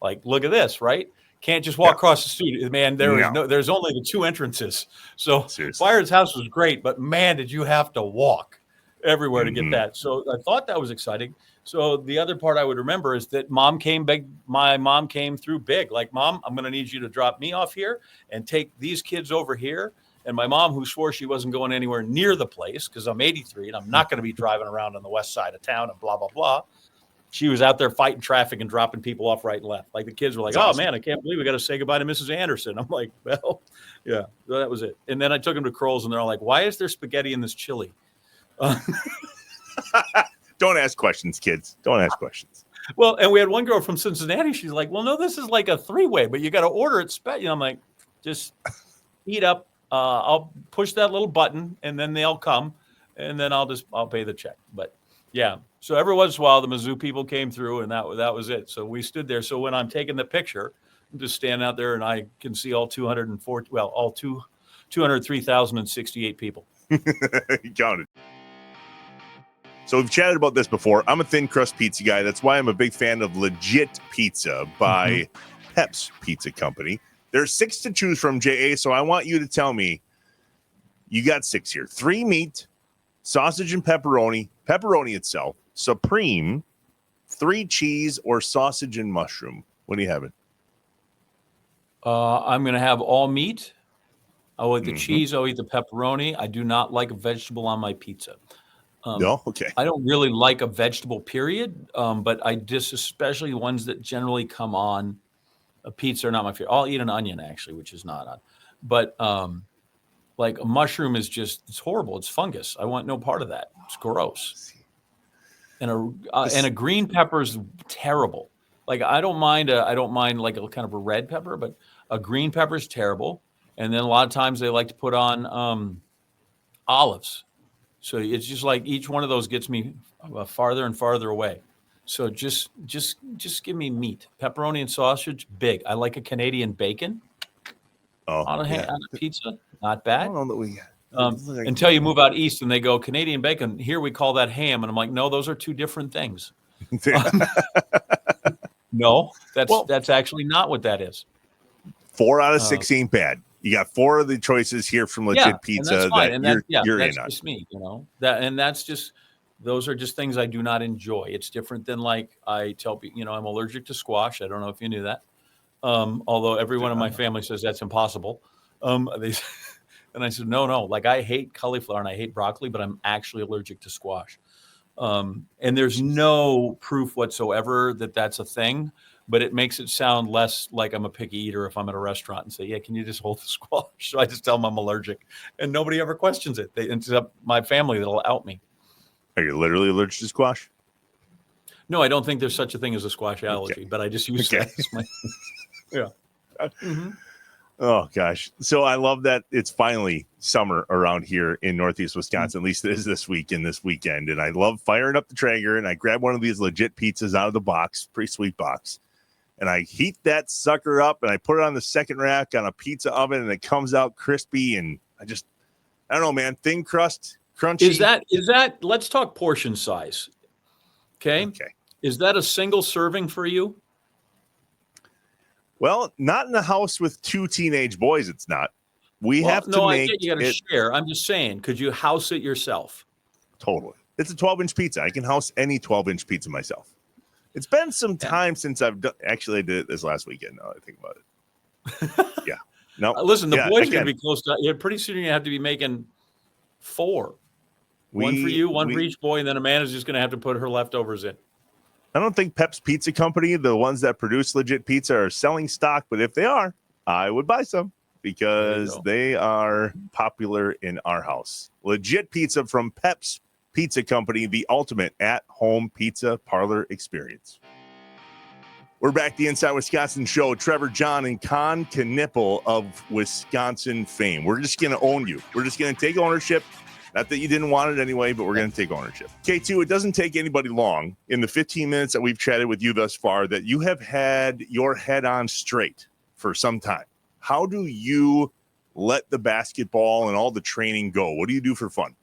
Like, look at this, right? Can't just walk across the street. Man, there's only the 2 entrances. So seriously. Byron's house was great, but man, did you have to walk everywhere to get that. So I thought that was exciting. So the other part I would remember is that mom came big. My mom came through big. Like, Mom, I'm going to need you to drop me off here and take these kids over here. And my mom, who swore she wasn't going anywhere near the place because I'm 83 and I'm not going to be driving around on the west side of town and blah, blah, blah. She was out there fighting traffic and dropping people off right and left. Like, the kids were like, awesome. Man, I can't believe we got to say goodbye to Mrs. Anderson. I'm like, well, yeah, so that was it. And then I took them to Kroll's and they're all like, why is there spaghetti in this chili? Don't ask questions, kids. Don't ask questions. Well, and we had one girl from Cincinnati. She's like, well, no, this is like a 3-way, but you got to order it. I'm like, just eat up. I'll push that little button and then they'll come and then I'll pay the check. But yeah, so every once in a while the Mizzou people came through and that was it. So we stood there. So when I'm taking the picture, I'm just standing out there and I can see all 203,068 people. You counted. So we've chatted about this before. I'm a thin crust pizza guy. That's why I'm a big fan of Legit Pizza by Pep's Pizza Company. There's 6 to choose from, JA, so I want you to tell me, you got 6 here. 3 meat, sausage and pepperoni itself, supreme, 3 cheese, or sausage and mushroom. What do you have it? I'm going to have all meat. I'll eat the cheese. I'll eat the pepperoni. I do not like a vegetable on my pizza. No? Okay. I don't really like a vegetable, period, but I especially ones that generally come on a pizza are not my favorite. I'll eat an onion, actually, which is not on. But like a mushroom is it's horrible. It's fungus. I want no part of that. It's gross. And a green pepper is terrible. Like, I don't mind like a kind of a red pepper, but a green pepper is terrible. And then a lot of times they like to put on olives. So it's just like each one of those gets me farther and farther away. So just give me meat, pepperoni and sausage, big. I like a Canadian bacon on a pizza. Not bad. I don't know that we until you move out east and they go Canadian bacon. Here we call that ham, and I'm like, no, those are 2 different things. No, that's actually not what that is. 4 out of 6 ain't bad. You got 4 of the choices here from Legit Pizza you're that's in on. Just me, those are just things I do not enjoy. It's different than, like, I tell people, I'm allergic to squash. I don't know if you knew that. Although everyone in my family says that's impossible. And I said, no, like, I hate cauliflower and I hate broccoli, but I'm actually allergic to squash. And there's no proof whatsoever that that's a thing, but it makes it sound less like I'm a picky eater if I'm at a restaurant and say, yeah, can you just hold the squash? So I just tell them I'm allergic, and nobody ever questions it. Except my family, that'll out me. Are you literally allergic to squash? No, I don't think there's such a thing as a squash allergy, but I just use that as my, yeah. Oh, gosh. So I love that it's finally summer around here in Northeast Wisconsin. At least it is this week and this weekend. And I love firing up the Traeger, and I grab one of these Legit pizzas out of the box, pretty sweet box. And I heat that sucker up and I put it on the second rack on a pizza oven, and it comes out crispy. And I don't know, man, thin crust, crunchy. Is that, let's talk portion size. Okay. Is that a single serving for you? Well, not in the house with 2 teenage boys. It's not. We have to make I get you got to share. I'm just saying, could you house it yourself? Totally. It's a 12-inch pizza. I can house any 12-inch pizza myself. It's been some time since I've done. Actually, I did it this last weekend. Now I think about it. Yeah. No, Listen, the yeah, boys are again, going to be close to. Yeah, pretty soon you have to be making 4. One for you, one for each boy, and then Amanda's just going to have to put her leftovers in. I don't think Pep's Pizza Company, the ones that produce legit pizza, are selling stock, but if they are, I would buy some because they are popular in our house. Legit pizza from Pep's Pizza Company, the ultimate at-home pizza parlor experience. We're back, the Inside Wisconsin show. Trevor, John, and Kon Knueppel of Wisconsin fame. We're just going to own you. We're just going to take ownership. Not that you didn't want it anyway, but we're going to take ownership. K2, it doesn't take anybody long in the 15 minutes that we've chatted with you thus far that you have had your head on straight for some time. How do you let the basketball and all the training go? What do you do for fun?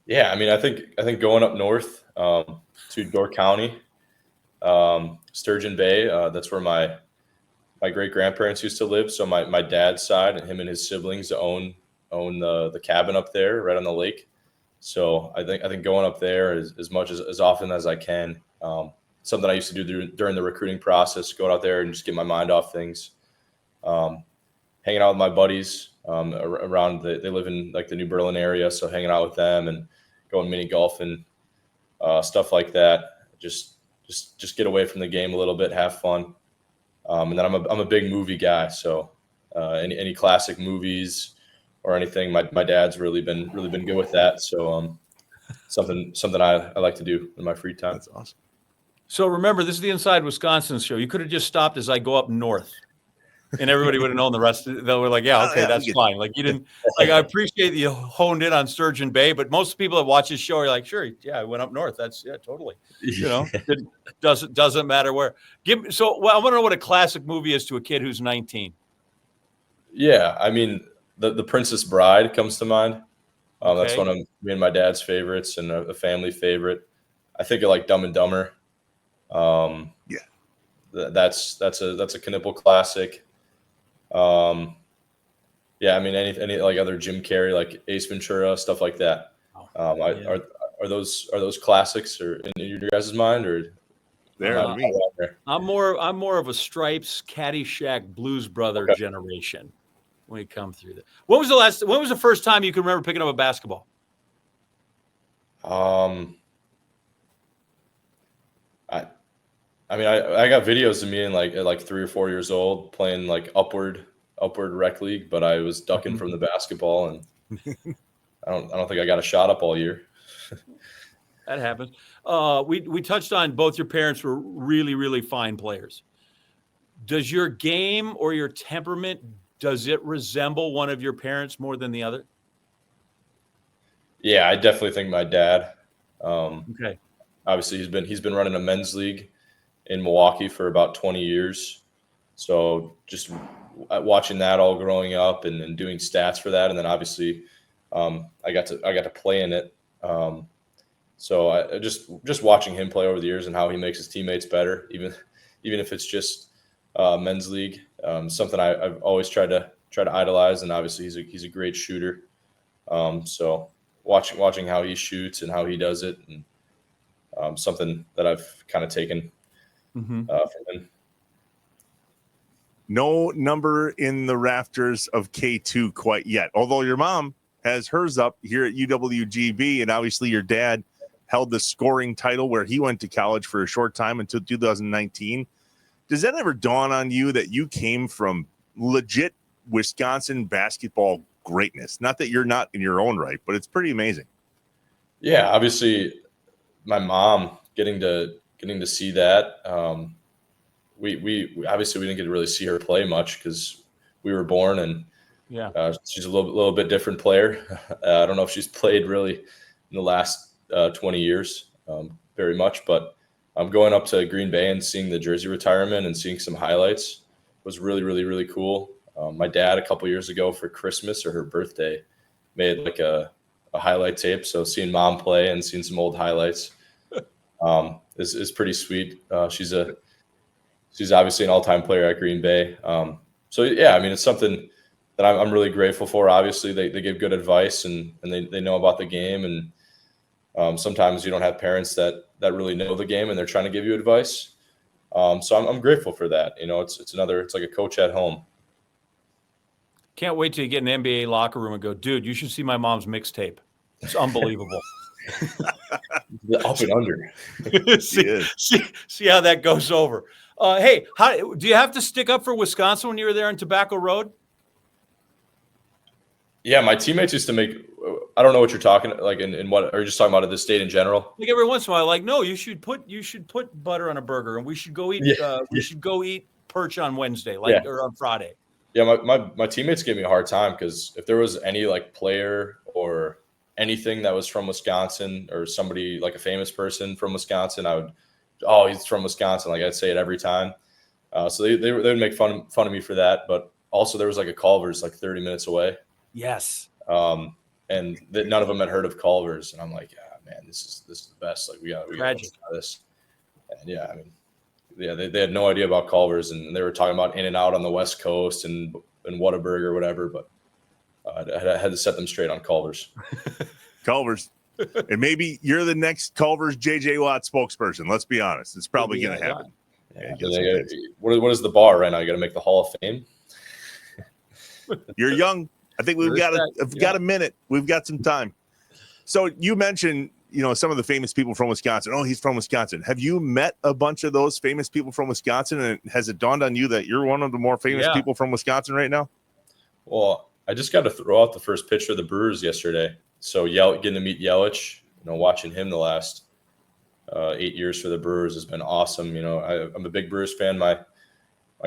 Yeah, I mean, I think going up north to Door County, Sturgeon Bay, that's where my great grandparents used to live. So my dad's side, and him and his siblings own the cabin up there, right on the lake. So I think going up there as much as often as I can. Something I used to do during the recruiting process, go out there and just get my mind off things. Hanging out with my buddies around. They live in like the New Berlin area, so hanging out with them and going mini golfing, stuff like that. Just get away from the game a little bit, have fun. And then I'm a big movie guy, so any classic movies or anything, my dad's really been good with that. So something I like to do in my free time. That's awesome. So remember, this is the Inside Wisconsin show. You could have just stopped as I go up north, and everybody would have known the rest. They were like, "Yeah, okay, that's fine." Like you didn't. Like I appreciate that you honed in on Sturgeon Bay, but most people that watch this show are like, "Sure, yeah, I went up north. That's totally." You know, it doesn't matter where. I want to know what a classic movie is to a kid who's 19. Yeah, I mean, the Princess Bride comes to mind. Okay. That's one of me and my dad's favorites and a family favorite. I think of like Dumb and Dumber. Yeah, that's a Knueppel classic. Yeah, I mean any like other Jim Carrey, like Ace Ventura, stuff like that. Are those classics or in your guys' mind, or I'm more of a Stripes, Caddyshack, Blues Brother generation when we come through that. When was the first time you can remember picking up a basketball? I mean, I got videos of me at like 3 or 4 years old playing like upward rec league, but I was ducking from the basketball, and I don't think I got a shot up all year. That happens. We touched on both your parents were really, really fine players. Does your game or your temperament, does it resemble one of your parents more than the other? Yeah, I definitely think my dad. Okay. Obviously, he's been running a men's league in Milwaukee for about 20 years. So just watching that all growing up and doing stats for that, and then obviously I got to play in it. So I just watching him play over the years and how he makes his teammates better, even if it's just men's league, something I've always tried to idolize. And obviously he's a great shooter. So watching how he shoots and how he does it, and something that I've kind of taken from him. No number in the rafters of K2 quite yet, although your mom has hers up here at UWGB, and obviously your dad held the scoring title where he went to college for a short time until 2019. Does that ever dawn on you that you came from legit Wisconsin basketball greatness? Not that you're not in your own right, but it's pretty amazing. Yeah, obviously my mom getting to see that. We obviously we didn't get to really see her play much because we were born, and she's a little bit different player. I don't know if she's played really in the last 20 years very much, but going up to Green Bay and seeing the jersey retirement and seeing some highlights was really, really, really cool. My dad a couple years ago for Christmas or her birthday made like a highlight tape. So seeing mom play and seeing some old highlights is pretty sweet. She's obviously an all-time player at Green Bay. So yeah, I mean, it's something that I'm really grateful for. Obviously they give good advice and they know about the game. And sometimes you don't have parents that really know the game and they're trying to give you advice. So I'm grateful for that. You know, it's like a coach at home. Can't wait till you get an NBA locker room and go, dude, you should see my mom's mixtape. It's unbelievable. The up and under. see how that goes over. Hey, how do you have to stick up for Wisconsin when you were there in Tobacco Road? Yeah, my teammates used to make. I don't know what you're talking like in what are you just talking about at this state in general? Like every once in a while, like no, you should put butter on a burger, and we should go eat. We should go eat perch on Wednesday, or on Friday. Yeah, my teammates gave me a hard time because if there was any like player or anything that was from Wisconsin or somebody like a famous person from Wisconsin, I would, oh, he's from Wisconsin. Like I'd say it every time. So they would make fun of me for that. But also there was like a Culver's like 30 minutes away. Yes. And none of them had heard of Culver's, and I'm like, yeah, man, this is the best. Like we got this. And yeah, I mean, yeah, they had no idea about Culver's, and they were talking about In-N-Out on the West Coast and Whataburger or whatever. But I had to set them straight on Culver's. Culver's. And maybe you're the next Culver's JJ Watt spokesperson. Let's be honest. It's probably going to happen. Yeah, what is the bar right now? You got to make the Hall of Fame. You're young. I think we've got a minute. We've got some time. So you mentioned, some of the famous people from Wisconsin. Oh, he's from Wisconsin. Have you met a bunch of those famous people from Wisconsin? And has it dawned on you that you're one of the more famous people from Wisconsin right now? Well, I just got to throw out the first pitch for the Brewers yesterday. So getting to meet Yelich, watching him the last 8 years for the Brewers has been awesome. I'm a big Brewers fan. My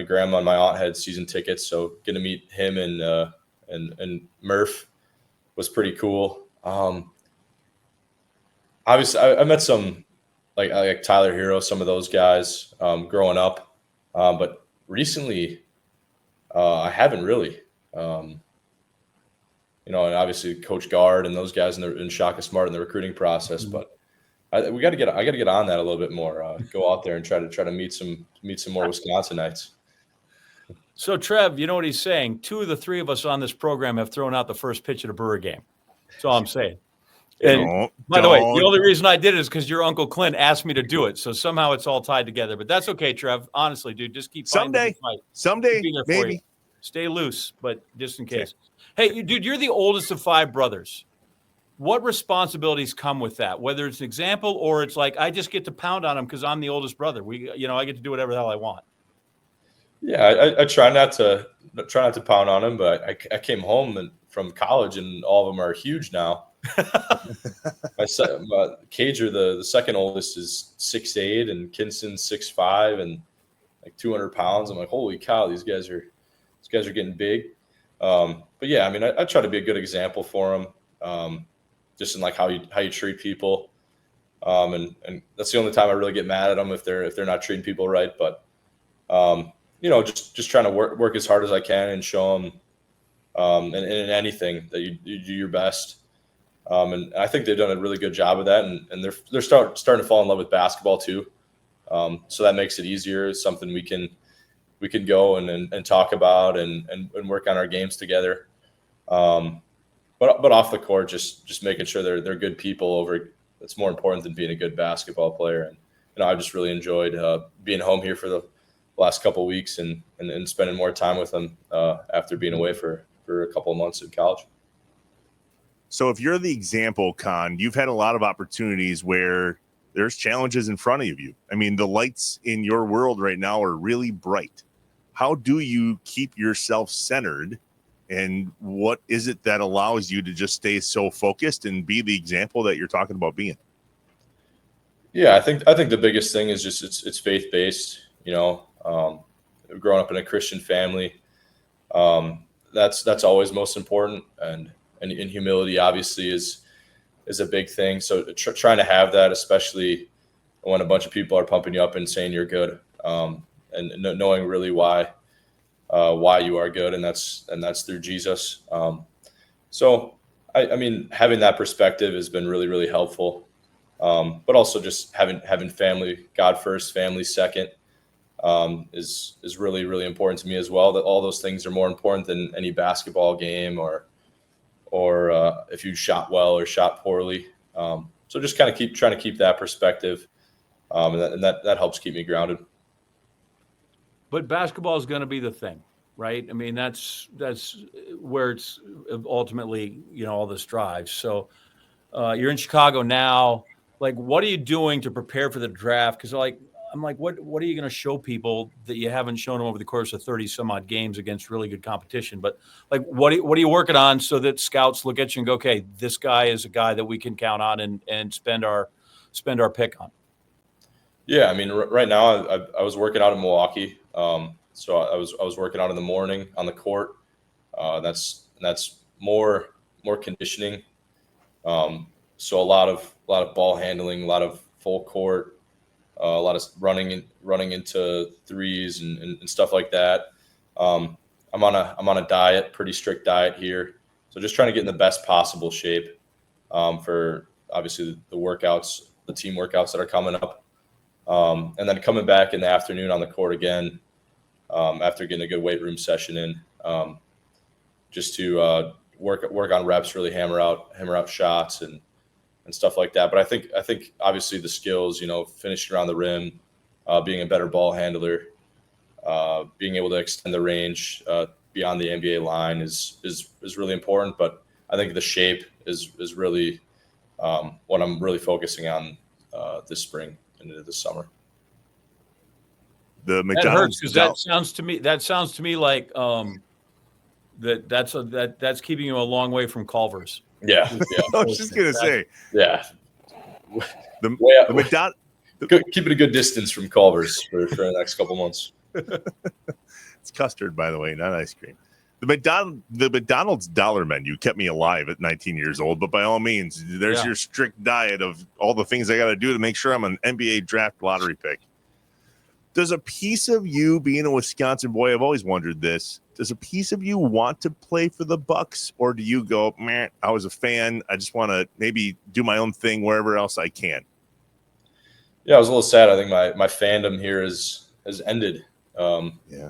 grandma and my aunt had season tickets, so getting to meet him and Murph was pretty cool. Obviously, I met some like Tyler Hero, some of those guys growing up, but recently I haven't really. And obviously Coach Guard and those guys in Shaka Smart in the recruiting process, but I got to get on that a little bit more. Go out there and try to meet some more Wisconsinites. So Trev, you know what he's saying? 2 of the 3 of us on this program have thrown out the first pitch at a Brewer game. That's all I'm saying. And by the way, the only reason I did it is because your Uncle Clint asked me to do it. So somehow it's all tied together. But that's okay, Trev. Honestly, dude, just keep someday, maybe. Stay loose, but just in case. Hey, dude, you're the oldest of 5 brothers. What responsibilities come with that? Whether it's an example or it's like I just get to pound on him because I'm the oldest brother. I get to do whatever the hell I want. Yeah, I try not to pound on him, but I came home from college and all of them are huge now. my Cager, the second oldest, is 6'8", and Kinson's 6'5", and like 200 pounds. I'm like, holy cow, these guys are getting big. But yeah, I mean, I try to be a good example for them, just in like how you treat people. And that's the only time I really get mad at them if they're not treating people right. But just trying to work as hard as I can and show them, in anything that you do your best. And I think they've done a really good job of that, and they're starting to fall in love with basketball too. So that makes it easier. It's something we can go and talk about and work on our games together. But off the court, just making sure they're good people that's more important than being a good basketball player. And I've just really enjoyed being home here for the last couple of weeks and spending more time with them after being away for a couple of months in college. So if you're the example, Con, you've had a lot of opportunities where there's challenges in front of you. I mean, the lights in your world right now are really bright. How do you keep yourself centered, and what is it that allows you to just stay so focused and be the example that you're talking about being? Yeah, I think the biggest thing is just it's faith-based. Growing up in a Christian family, that's always most important, and humility obviously is a big thing. So trying to have that, especially when a bunch of people are pumping you up and saying you're good, and knowing really why you are good, and that's through Jesus. So I mean, having that perspective has been really, really helpful. But also just having family, God first, family second, is really, really important to me as well. That all those things are more important than any basketball game or if you shot well or shot poorly. So just kind of trying to keep that perspective, and that helps keep me grounded. But basketball is going to be the thing. right? I mean, that's where it's ultimately, all this drives. So you're in Chicago now. Like, what are you doing to prepare for the draft? Because I'm like, what are you going to show people that you haven't shown them over the course of 30 some odd games against really good competition? But like, what are you working on so that scouts look at you and go, okay, this guy is a guy that we can count on and spend our pick on? Yeah, I mean, right now I was working out in Milwaukee, so I was working out in the morning on the court. That's more conditioning. So a lot of ball handling, a lot of full court, a lot of running into threes and stuff like that. I'm on a diet, pretty strict diet here, so just trying to get in the best possible shape for obviously the workouts, the team workouts that are coming up. And then coming back in the afternoon on the court again, after getting a good weight room session in, just to work on reps, really hammer out shots and stuff like that. But I think obviously the skills, finishing around the rim, being a better ball handler, being able to extend the range beyond the NBA line is really important. But I think the shape is really what I'm really focusing on this spring and into the summer. The That McDonald's hurts because that sounds to me like that's keeping you a long way from Culver's. Yeah. I was just gonna say, Yeah. the McDonald's. Keep it a good distance from Culver's for the next couple months. It's custard, by the way, not ice cream. The McDonald's dollar menu kept me alive at 19 years old, but by all means, there's your strict diet of all the things I got to do to make sure I'm an NBA draft lottery pick. Does a piece of you, being a Wisconsin boy, I've always wondered this, does a piece of you want to play for the Bucks, or do you go, man, I was a fan, I just want to maybe do my own thing wherever else I can? Yeah, I was a little sad. I think my fandom here has ended. Yeah.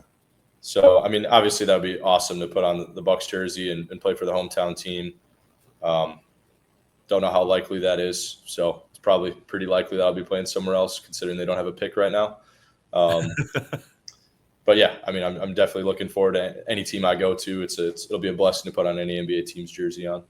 So, I mean, obviously that would be awesome to put on the Bucks jersey and play for the hometown team. Don't know how likely that is. So it's probably pretty likely that I'll be playing somewhere else, considering they don't have a pick right now. But yeah, I mean, I'm definitely looking forward to any team I go to. It'll be a blessing to put on any NBA team's jersey on.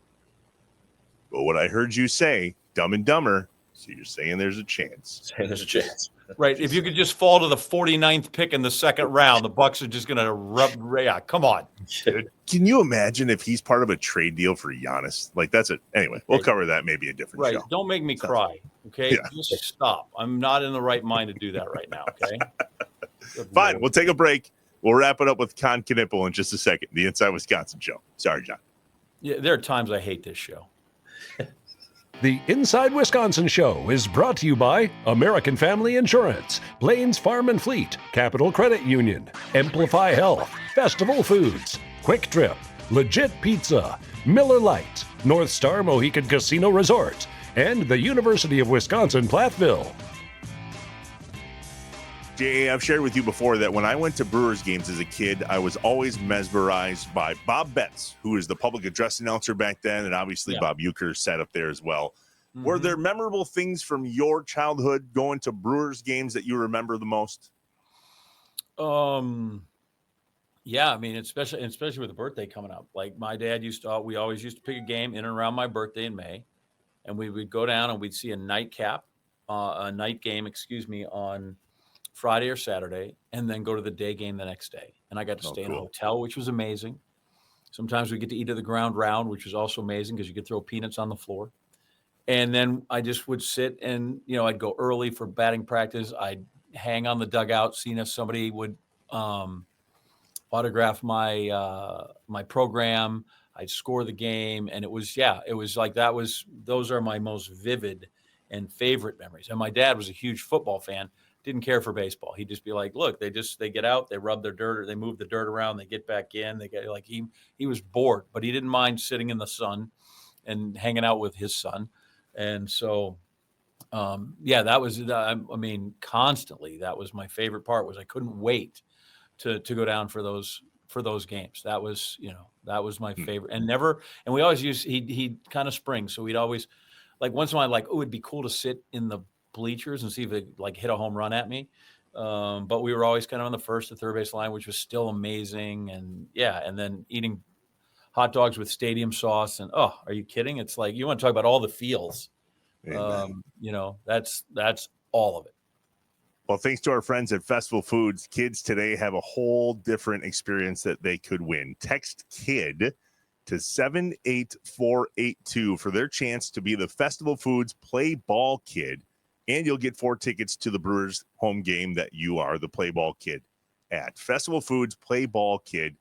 But what I heard you say, Dumb and Dumber, so you're saying there's a chance. There's a chance. Right. If you could just fall to the 49th pick in the second round, the Bucks are just going to rub. Yeah, come on, dude. Can you imagine if he's part of a trade deal for Giannis? Like, that's it. Anyway, we'll cover that maybe a different show. Don't make me cry. Okay. Yeah. Just stop. I'm not in the right mind to do that right now. Okay. Fine. We'll take a break. We'll wrap it up with Kon Knueppel in just a second. The Inside Wisconsin Show. Sorry, John. Yeah, there are times I hate this show. The Inside Wisconsin Show is brought to you by American Family Insurance, Blaines Farm and Fleet, Capital Credit Union, Amplify Health, Festival Foods, Quick Trip, Legit Pizza, Miller Lite, North Star Mohican Casino Resort, and the University of Wisconsin-Platteville. Jay, I've shared with you before that when I went to Brewers games as a kid, I was always mesmerized by Bob Betts, who was the public address announcer back then, and obviously Bob Uecker sat up there as well. Mm-hmm. Were there memorable things from your childhood going to Brewers games that you remember the most? Yeah, I mean, especially with the birthday coming up. Like my dad we always used to pick a game in and around my birthday in May, and we would go down and we'd see a night game, on Friday or Saturday, and then go to the day game the next day. And I got to stay in a hotel, which was amazing. Sometimes we get to eat at the ground round, which was also amazing because you could throw peanuts on the floor. And then I just would sit and, I'd go early for batting practice. I'd hang on the dugout, seeing if somebody would autograph my program. I'd score the game. And it was like those are my most vivid and favorite memories. And my dad was a huge football fan. Didn't care for baseball. He'd just be like, look, they get out, they rub their dirt, or they move the dirt around, they get back in. They get like he was bored, but he didn't mind sitting in the sun and hanging out with his son. And so, that was, I mean, constantly, that was my favorite part. Was I couldn't wait to go down for those games. That was, that was my favorite. And we always he'd kind of spring. So we'd always, like once in a while, like, oh, it'd be cool to sit in the bleachers and see if they like hit a home run at me. But we were always kind of on the first or third base line, which was still amazing. And then eating hot dogs with stadium sauce. And oh, are you kidding? It's like, you want to talk about all the feels. That's all of it. Well, thanks to our friends at Festival Foods, kids today have a whole different experience that they could win. Text KID to 78482 for their chance to be the Festival Foods Play Ball Kid, and you'll get 4 tickets to the Brewers home game that you are the Play Ball Kid at. Festival Foods Play Ball Kid,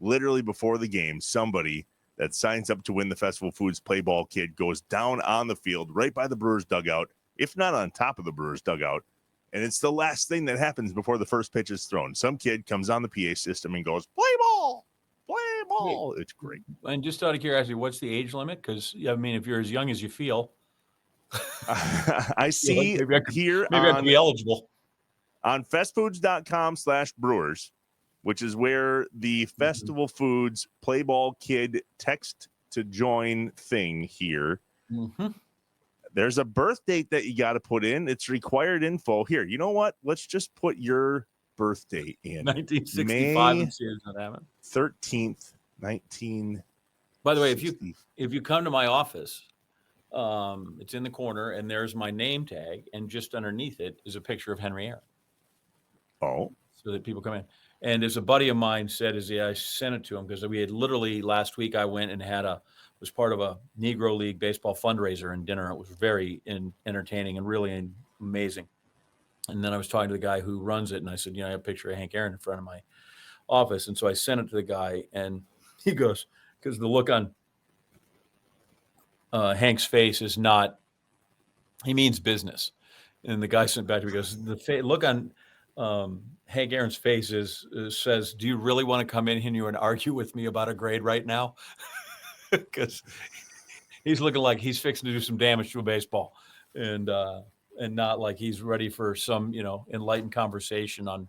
literally before the game, somebody that signs up to win the Festival Foods Play Ball Kid goes down on the field right by the Brewers dugout, if not on top of the Brewers dugout, and it's the last thing that happens before the first pitch is thrown. Some kid comes on the PA system and goes, play ball, play ball. It's great. And just out of curiosity, what's the age limit? Because, I mean, if you're as young as you feel. I see maybe I could be eligible. On festfoods.com/brewers, which is where the Festival Foods Play Ball Kid text to join thing here. Mm-hmm. There's a birth date that you got to put in. It's required info. Here, you know what? Let's just put your birthday in. 1965. May and see if that happened. 13th, 19. By the way, if you come to my office, it's in the corner, and there's my name tag, and just underneath it is a picture of Henry Aaron. Oh. So that people come in. And as a buddy of mine said, I sent it to him because we had literally last week I went and was part of a Negro League baseball fundraiser and dinner. It was very entertaining and really amazing. And then I was talking to the guy who runs it, and I said, I have a picture of Hank Aaron in front of my office. And so I sent it to the guy, and he goes, because the look on Hank's face is not, he means business. And the guy sent back to me, goes, the look on Hank Aaron's face says, do you really want to come in here and argue with me about a grade right now? Because he's looking like he's fixing to do some damage to a baseball, and not like he's ready for some, enlightened conversation on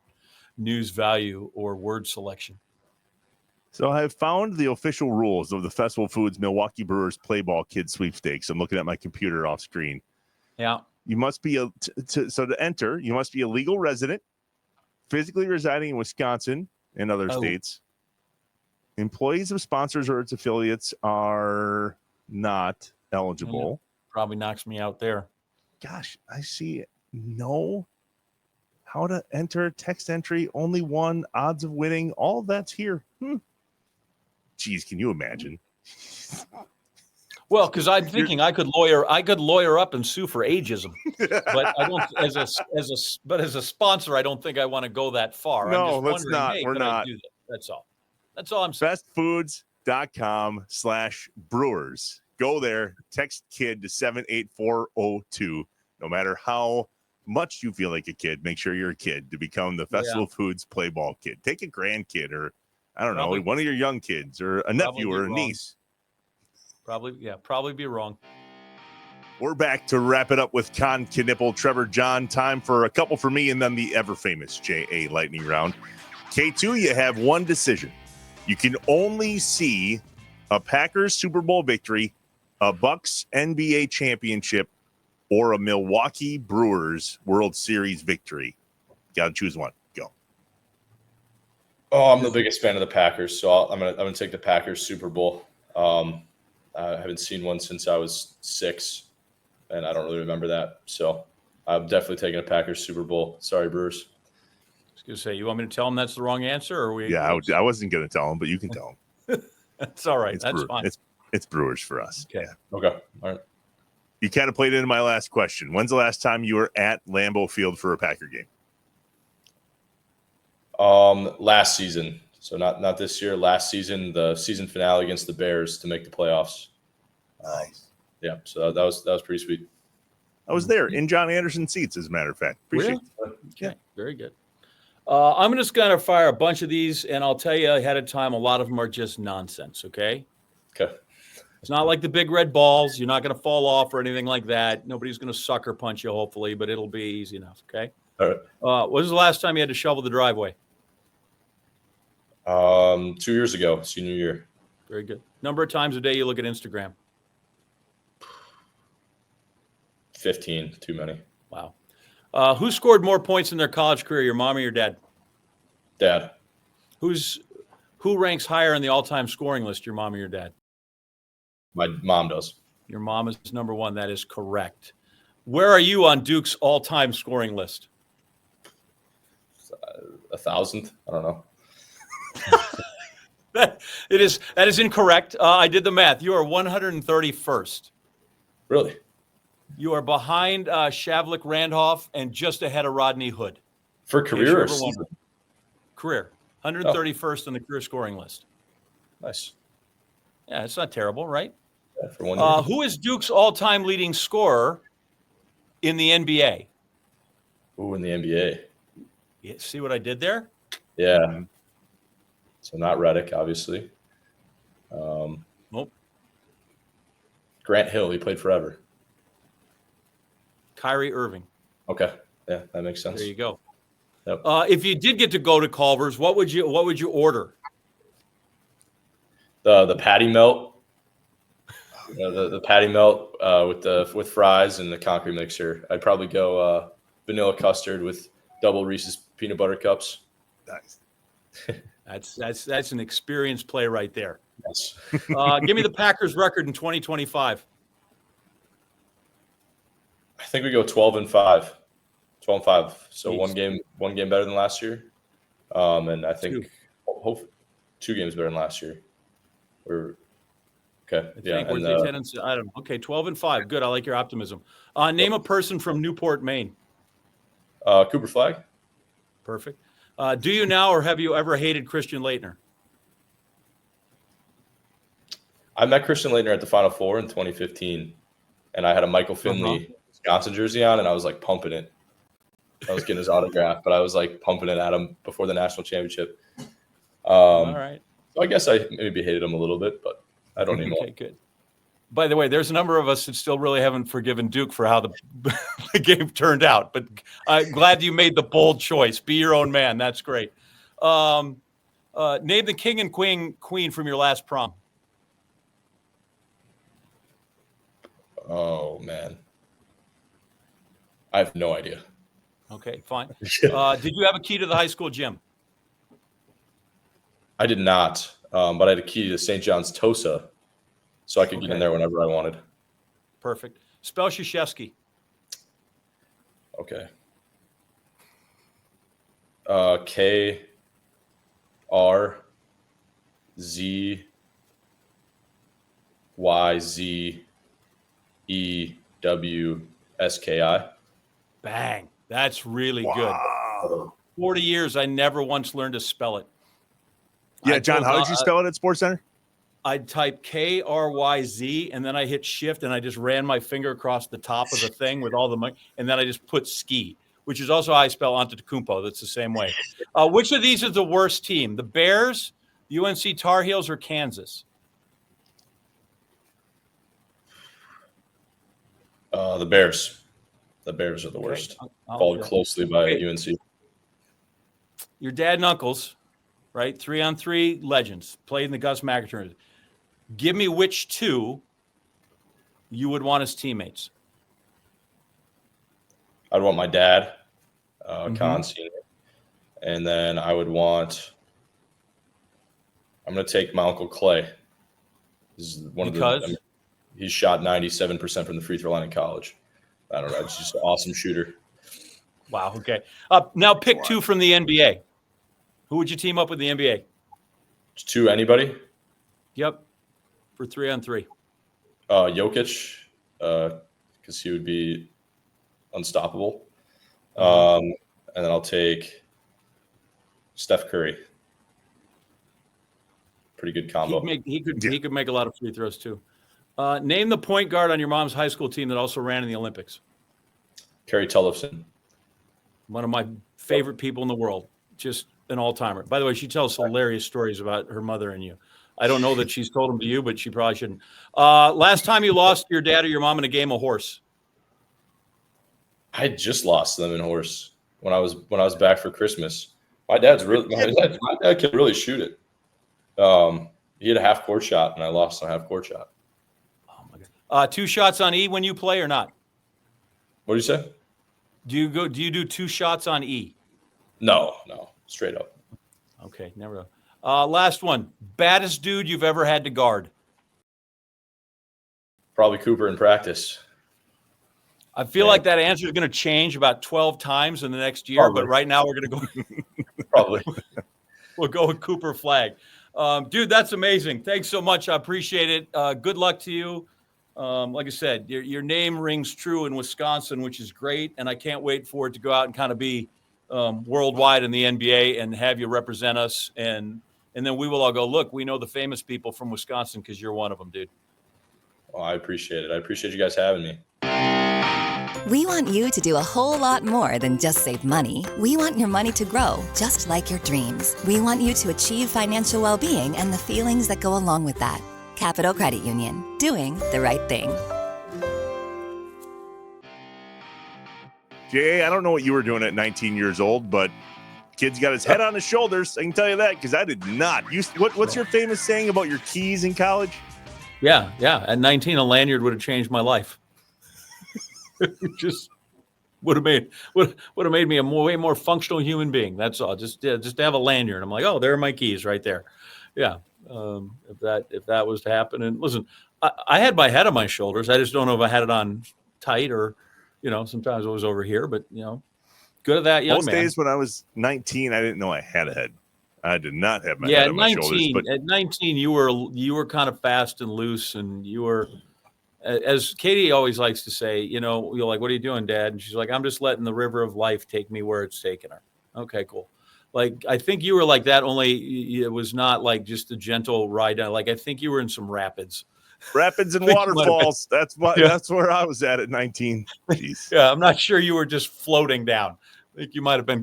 news value or word selection. So I have found the official rules of the Festival Foods Milwaukee Brewers Play Ball Kid Sweepstakes. I'm looking at my computer off screen. Yeah. You must be to enter, you must be a legal resident, physically residing in Wisconsin and other states. Employees of sponsors or its affiliates are not eligible. Probably knocks me out there. Gosh, I see no how to enter, text entry, only one, odds of winning, all that's here. Geez, can you imagine? Well, because I'm thinking I could lawyer up and sue for ageism, but I don't. As a sponsor, I don't think I want to go that far. No, I'm just let's not. Hey, we're not. do that? That's all. That's all I'm saying. Bestfoods.com/brewers. Go there. Text KID to 78402. No matter how much you feel like a kid, make sure you're a kid to become the Festival Foods Play Ball Kid. Take a grandkid, or I don't know, one of your young kids, or a nephew or a niece. Probably be wrong. We're back to wrap it up with Kon Knueppel, Trevor John. Time for a couple for me, and then the ever famous JA lightning round. K2, you have one decision. You can only see a Packers Super Bowl victory, a Bucks NBA championship, or a Milwaukee Brewers World Series victory. Got to choose one. Go. Oh, I'm the biggest fan of the Packers, so I'm gonna take the Packers Super Bowl. I haven't seen one since I was 6, and I don't really remember that. So I'm definitely taking a Packers Super Bowl. Sorry, Brewers. I was going to say, you want me to tell them that's the wrong answer? Or Yeah, I wasn't going to tell them, but you can tell them. That's all right. That's fine. It's Brewers for us. Okay. Yeah. Okay. All right. You kind of played into my last question. When's the last time you were at Lambeau Field for a Packer game? Last season. So not this year. Last season, the season finale against the Bears to make the playoffs. Nice. Yeah. So that was pretty sweet. I was there in John Anderson seats, as a matter of fact. Appreciate it. Okay. Very good. I'm just going to fire a bunch of these, and I'll tell you ahead of time, a lot of them are just nonsense, okay? Okay. It's not like the big red balls. You're not going to fall off or anything like that. Nobody's going to sucker punch you, hopefully, but it'll be easy enough, okay? All right. When was the last time you had to shovel the driveway? 2 years ago, senior year. Very good. Number of times a day you look at Instagram? 15, too many. Wow. Who scored more points in their college career, your mom or your dad? Dad. Who ranks higher on the all-time scoring list, your mom or your dad? My mom does. Your mom is number one. That is correct. Where are you on Duke's all-time scoring list? 1,000th. I don't know. That is incorrect. I did the math. You are 131st. Really? You are behind Shavlik Randolph and just ahead of Rodney Hood. For career or season? Career. 131st on the career scoring list. Nice. Yeah, it's not terrible, right? Yeah, for 1 year. Who is Duke's all-time leading scorer in the NBA? Ooh, in the NBA. Yeah, see what I did there? Yeah. Mm-hmm. So not Redick, obviously. Nope. Grant Hill, he played forever. Kyrie Irving. Okay. Yeah, that makes sense. There you go. Yep. If you did get to go to Culver's, what would you order? The patty melt. The patty melt with fries and the concrete mixer. I'd probably go vanilla custard with double Reese's peanut butter cups. Nice. That's an experienced play right there. Yes. Give me the Packers record in 2025. I think we go 12-5. 12-5. So Jeez. one game better than last year. And I think hopefully 2 games better than last year. We're okay. I don't know. Okay, 12-5. Good. I like your optimism. Name a person from Newport, Maine. Cooper Flagg. Perfect. Do you now or have you ever hated Christian Laettner? I met Christian Laettner at the Final Four in 2015, and I had a Michael Finley Wisconsin jersey on, and I was like pumping it. I was getting his autograph, but I was like pumping it at him before the national championship. All right. So I guess I maybe hated him a little bit, but I don't anymore. Okay, good. By the way, there's a number of us that still really haven't forgiven Duke for how the game turned out, but I'm glad you made the bold choice. Be your own man. That's great. Name the king and queen from your last prom. Oh, man. I have no idea. Okay, fine. Did you have a key to the high school gym? I did not, but I had a key to St. John's Tosa, so I could get in there whenever I wanted. Perfect. Spell Krzyzewski. Okay. KRZYZEWSKI. Bang. That's really good. 40 years, I never once learned to spell it. Yeah, John, how did you spell it at SportsCenter? I'd type KRYZ, and then I hit shift, and I just ran my finger across the top of the thing with all the money, and then I just put ski, which is also how I spell Antetokounmpo. That's the same way. Which of these is the worst team? The Bears, UNC Tar Heels, or Kansas? The Bears. The Bears are the worst. Followed closely by UNC. Your dad and uncles, right? 3-on-3 legends, played in the Gus Macker tournament. Give me which two you would want as teammates. I'd want my dad, Con Sr., and then I would want. I'm going to take my uncle Clay. This is he shot 97% from the free throw line in college. I don't know. It's just an awesome shooter. Wow. Okay. Now pick two from the NBA. Who would you team up with in the NBA? Two, anybody? Yep. For 3-on-3. Jokic, because he would be unstoppable. And then I'll take Steph Curry. Pretty good combo. He could make a lot of free throws too. Name the point guard on your mom's high school team that also ran in the Olympics. Kerry Tullifson. One of my favorite people in the world. Just an all-timer. By the way, she tells hilarious stories about her mother and you. I don't know that she's told them to you, but she probably shouldn't. Last time you lost your dad or your mom in a game of horse? I just lost them in horse when I was back for Christmas. My dad can really shoot it. He had a half court shot, and I lost on a half court shot. Oh my God! 2 shots on E when you play or not? What did you say? Do you do 2 shots on E? No, straight up. Okay, never. Last one. Baddest dude you've ever had to guard? Probably Cooper in practice. I feel like that answer is going to change about 12 times in the next year, Probably. but right now we're going to go. Probably. We'll go with Cooper Flag. Dude, that's amazing. Thanks so much. I appreciate it. Good luck to you. Like I said, your name rings true in Wisconsin, which is great. And I can't wait for it to go out and kind of be worldwide in the NBA and have you represent us. And then we will all go, look, we know the famous people from Wisconsin because you're one of them, dude. Well, I appreciate it. I appreciate you guys having me. We want you to do a whole lot more than just save money. We want your money to grow, just like your dreams. We want you to achieve financial well-being and the feelings that go along with that. Capital Credit Union, doing the right thing. Jay, I don't know what you were doing at 19 years old, but kid's got his head on his shoulders. I can tell you that because I did not. What's your famous saying about your keys in college? Yeah. At 19, a lanyard would have changed my life. Just would have made me a way more functional human being. That's all. Just to have a lanyard. I'm like, oh, there are my keys right there. Yeah. If that was to happen, and listen, I had my head on my shoulders. I just don't know if I had it on tight or, sometimes it was over here. But good at that, young Most man. days when I was 19, I didn't know I had a head. I did not have my head on my shoulders. But at 19, you were kind of fast and loose, and you were. As Katie always likes to say, you're like, what are you doing, Dad? And she's like, I'm just letting the river of life take me where it's taking her. Okay, cool. Like, I think you were like that, only it was not like just a gentle ride down. Like, I think you were in some rapids. Rapids and waterfalls. That's where I was at 19. Jeez. Yeah, I'm not sure you were just floating down. I think you might have been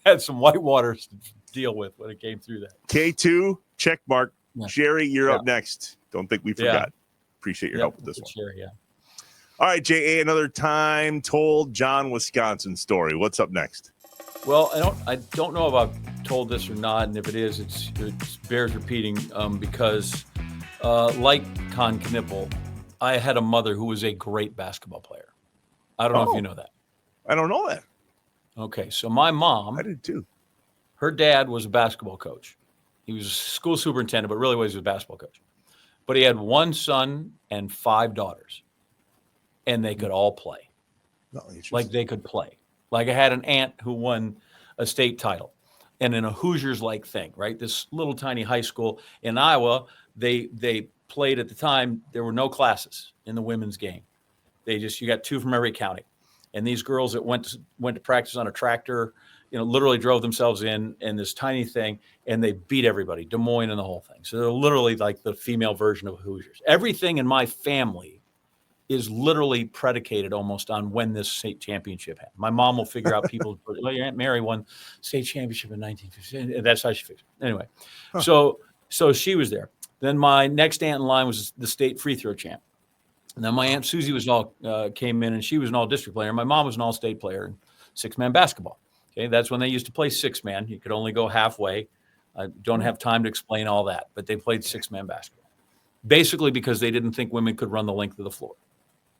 had some white waters to deal with when it came through that. K2, check mark. Yeah. Jerry, you're up next. Don't think we forgot. Appreciate your help with this one. Sure, yeah. All right, J.A., another time told John Wisconsin story. What's up next? Well, I don't know if I've told this or not, and if it is, it bears repeating because, like Kon Knueppel, I had a mother who was a great basketball player. I don't know if you know that. I don't know that. Okay, so my mom, I did too. Her dad was a basketball coach. He was a school superintendent, but really was a basketball coach. But he had 1 son and 5 daughters, and they could all play. Like they could play. Like I had an aunt who won a state title, and in a Hoosiers-like thing, right? This little tiny high school in Iowa, they played at the time. There were no classes in the women's game. You got 2 from every county, and these girls that went to practice on a tractor, literally drove themselves in this tiny thing, and they beat everybody, Des Moines and the whole thing. So they're literally like the female version of Hoosiers. Everything in my family is literally predicated almost on when this state championship happened. My mom will figure out people, well, your Aunt Mary won state championship in 1950. And that's how she fixed it. Anyway, so she was there. Then my next aunt in line was the state free throw champ. And then my Aunt Susie came in, and she was an all-district player. My mom was an all-state player in 6-man basketball. Okay, that's when they used to play 6-man. You could only go halfway. I don't have time to explain all that, but they played 6-man basketball, basically because they didn't think women could run the length of the floor.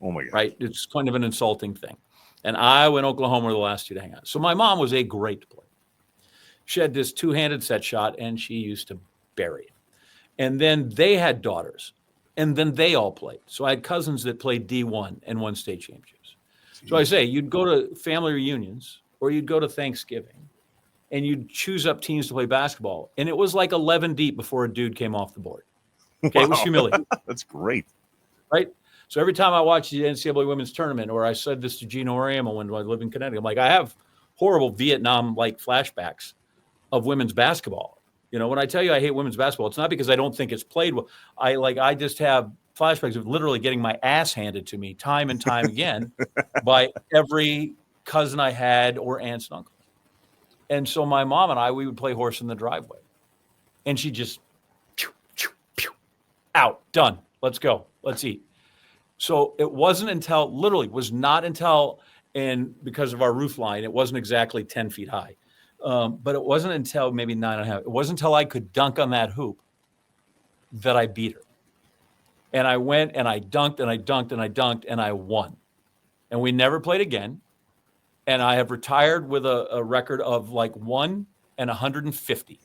Oh my God! Right? It's kind of an insulting thing. And Iowa and Oklahoma were the last 2 to hang out. So my mom was a great player. She had this 2-handed set shot, and she used to bury it. And then they had daughters, and then they all played. So I had cousins that played D1 and won state championships. Jeez. So I say you'd go to family reunions, or you'd go to Thanksgiving, and you'd choose up teams to play basketball. And it was like 11 deep before a dude came off the board. Okay, wow. It was humiliating. That's great. Right? So every time I watch the NCAA women's tournament, or I said this to Gino Ariemo when I lived in Connecticut, I'm like, I have horrible Vietnam-like flashbacks of women's basketball. When I tell you I hate women's basketball, it's not because I don't think it's played well. I just have flashbacks of literally getting my ass handed to me time and time again by every cousin I had or aunts and uncles. And so my mom and we would play horse in the driveway, and she just out, done. Let's go. Let's eat. So it wasn't until and because of our roof line, it wasn't exactly 10 feet high. But it wasn't until maybe 9.5. It wasn't until I could dunk on that hoop that I beat her. And I went and I dunked and I dunked and I dunked and I won. And we never played again. and I have retired with a record of like 1 and 150.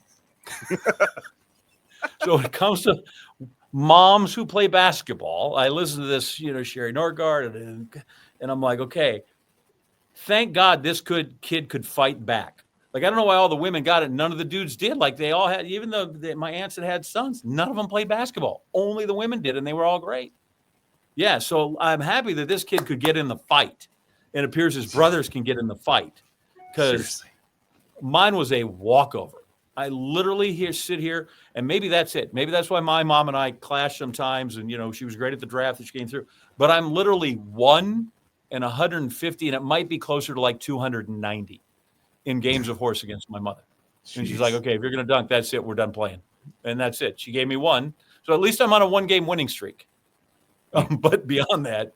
So when it comes to moms who play basketball, I listen to this, Sherry Norgard, and I'm like, okay, thank God this kid could fight back. Like, I don't know why all the women got it. None of the dudes did. Like, they all had, even though my aunts had sons, none of them played basketball. Only the women did, and they were all great. Yeah, so I'm happy that this kid could get in the fight. It appears his brothers can get in the fight, because mine was a walkover. I literally sit here, and maybe that's it. Maybe that's why my mom and I clash sometimes, and, she was great at the draft that she came through. But I'm literally 1 and 150, and it might be closer to like 290 in games of horse against my mother. And she's like, okay, if you're going to dunk, that's it. We're done playing. And that's it. She gave me 1. So at least I'm on a 1-game winning streak. But beyond that,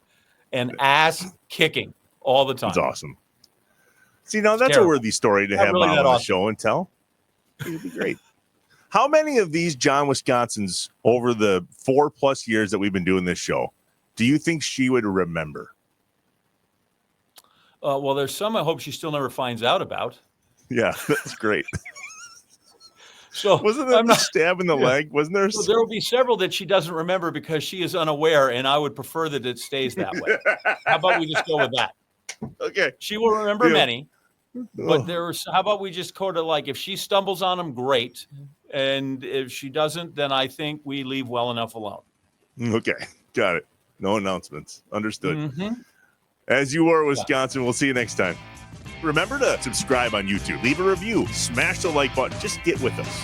and ass kicking all the time. That's awesome. See, now that's a worthy story to have really Mom on awesome. the show and tell. It'd be great. How many of these John Wisconsins over the 4+ years that we've been doing this show do you think she would remember? Well, there's some I hope she still never finds out about. Yeah, that's great. So wasn't there a stab in the leg? Wasn't there? So there will be several that she doesn't remember because she is unaware, and I would prefer that it stays that way. How about we just go with that? Okay. She will remember many, but how about we just go to, like, if she stumbles on them, great. And if she doesn't, then I think we leave well enough alone. Okay. Got it. No announcements. Understood. Mm-hmm. As you were, Wisconsin, we'll see you next time. Remember to subscribe on YouTube, leave a review, smash the like button. Just get with us.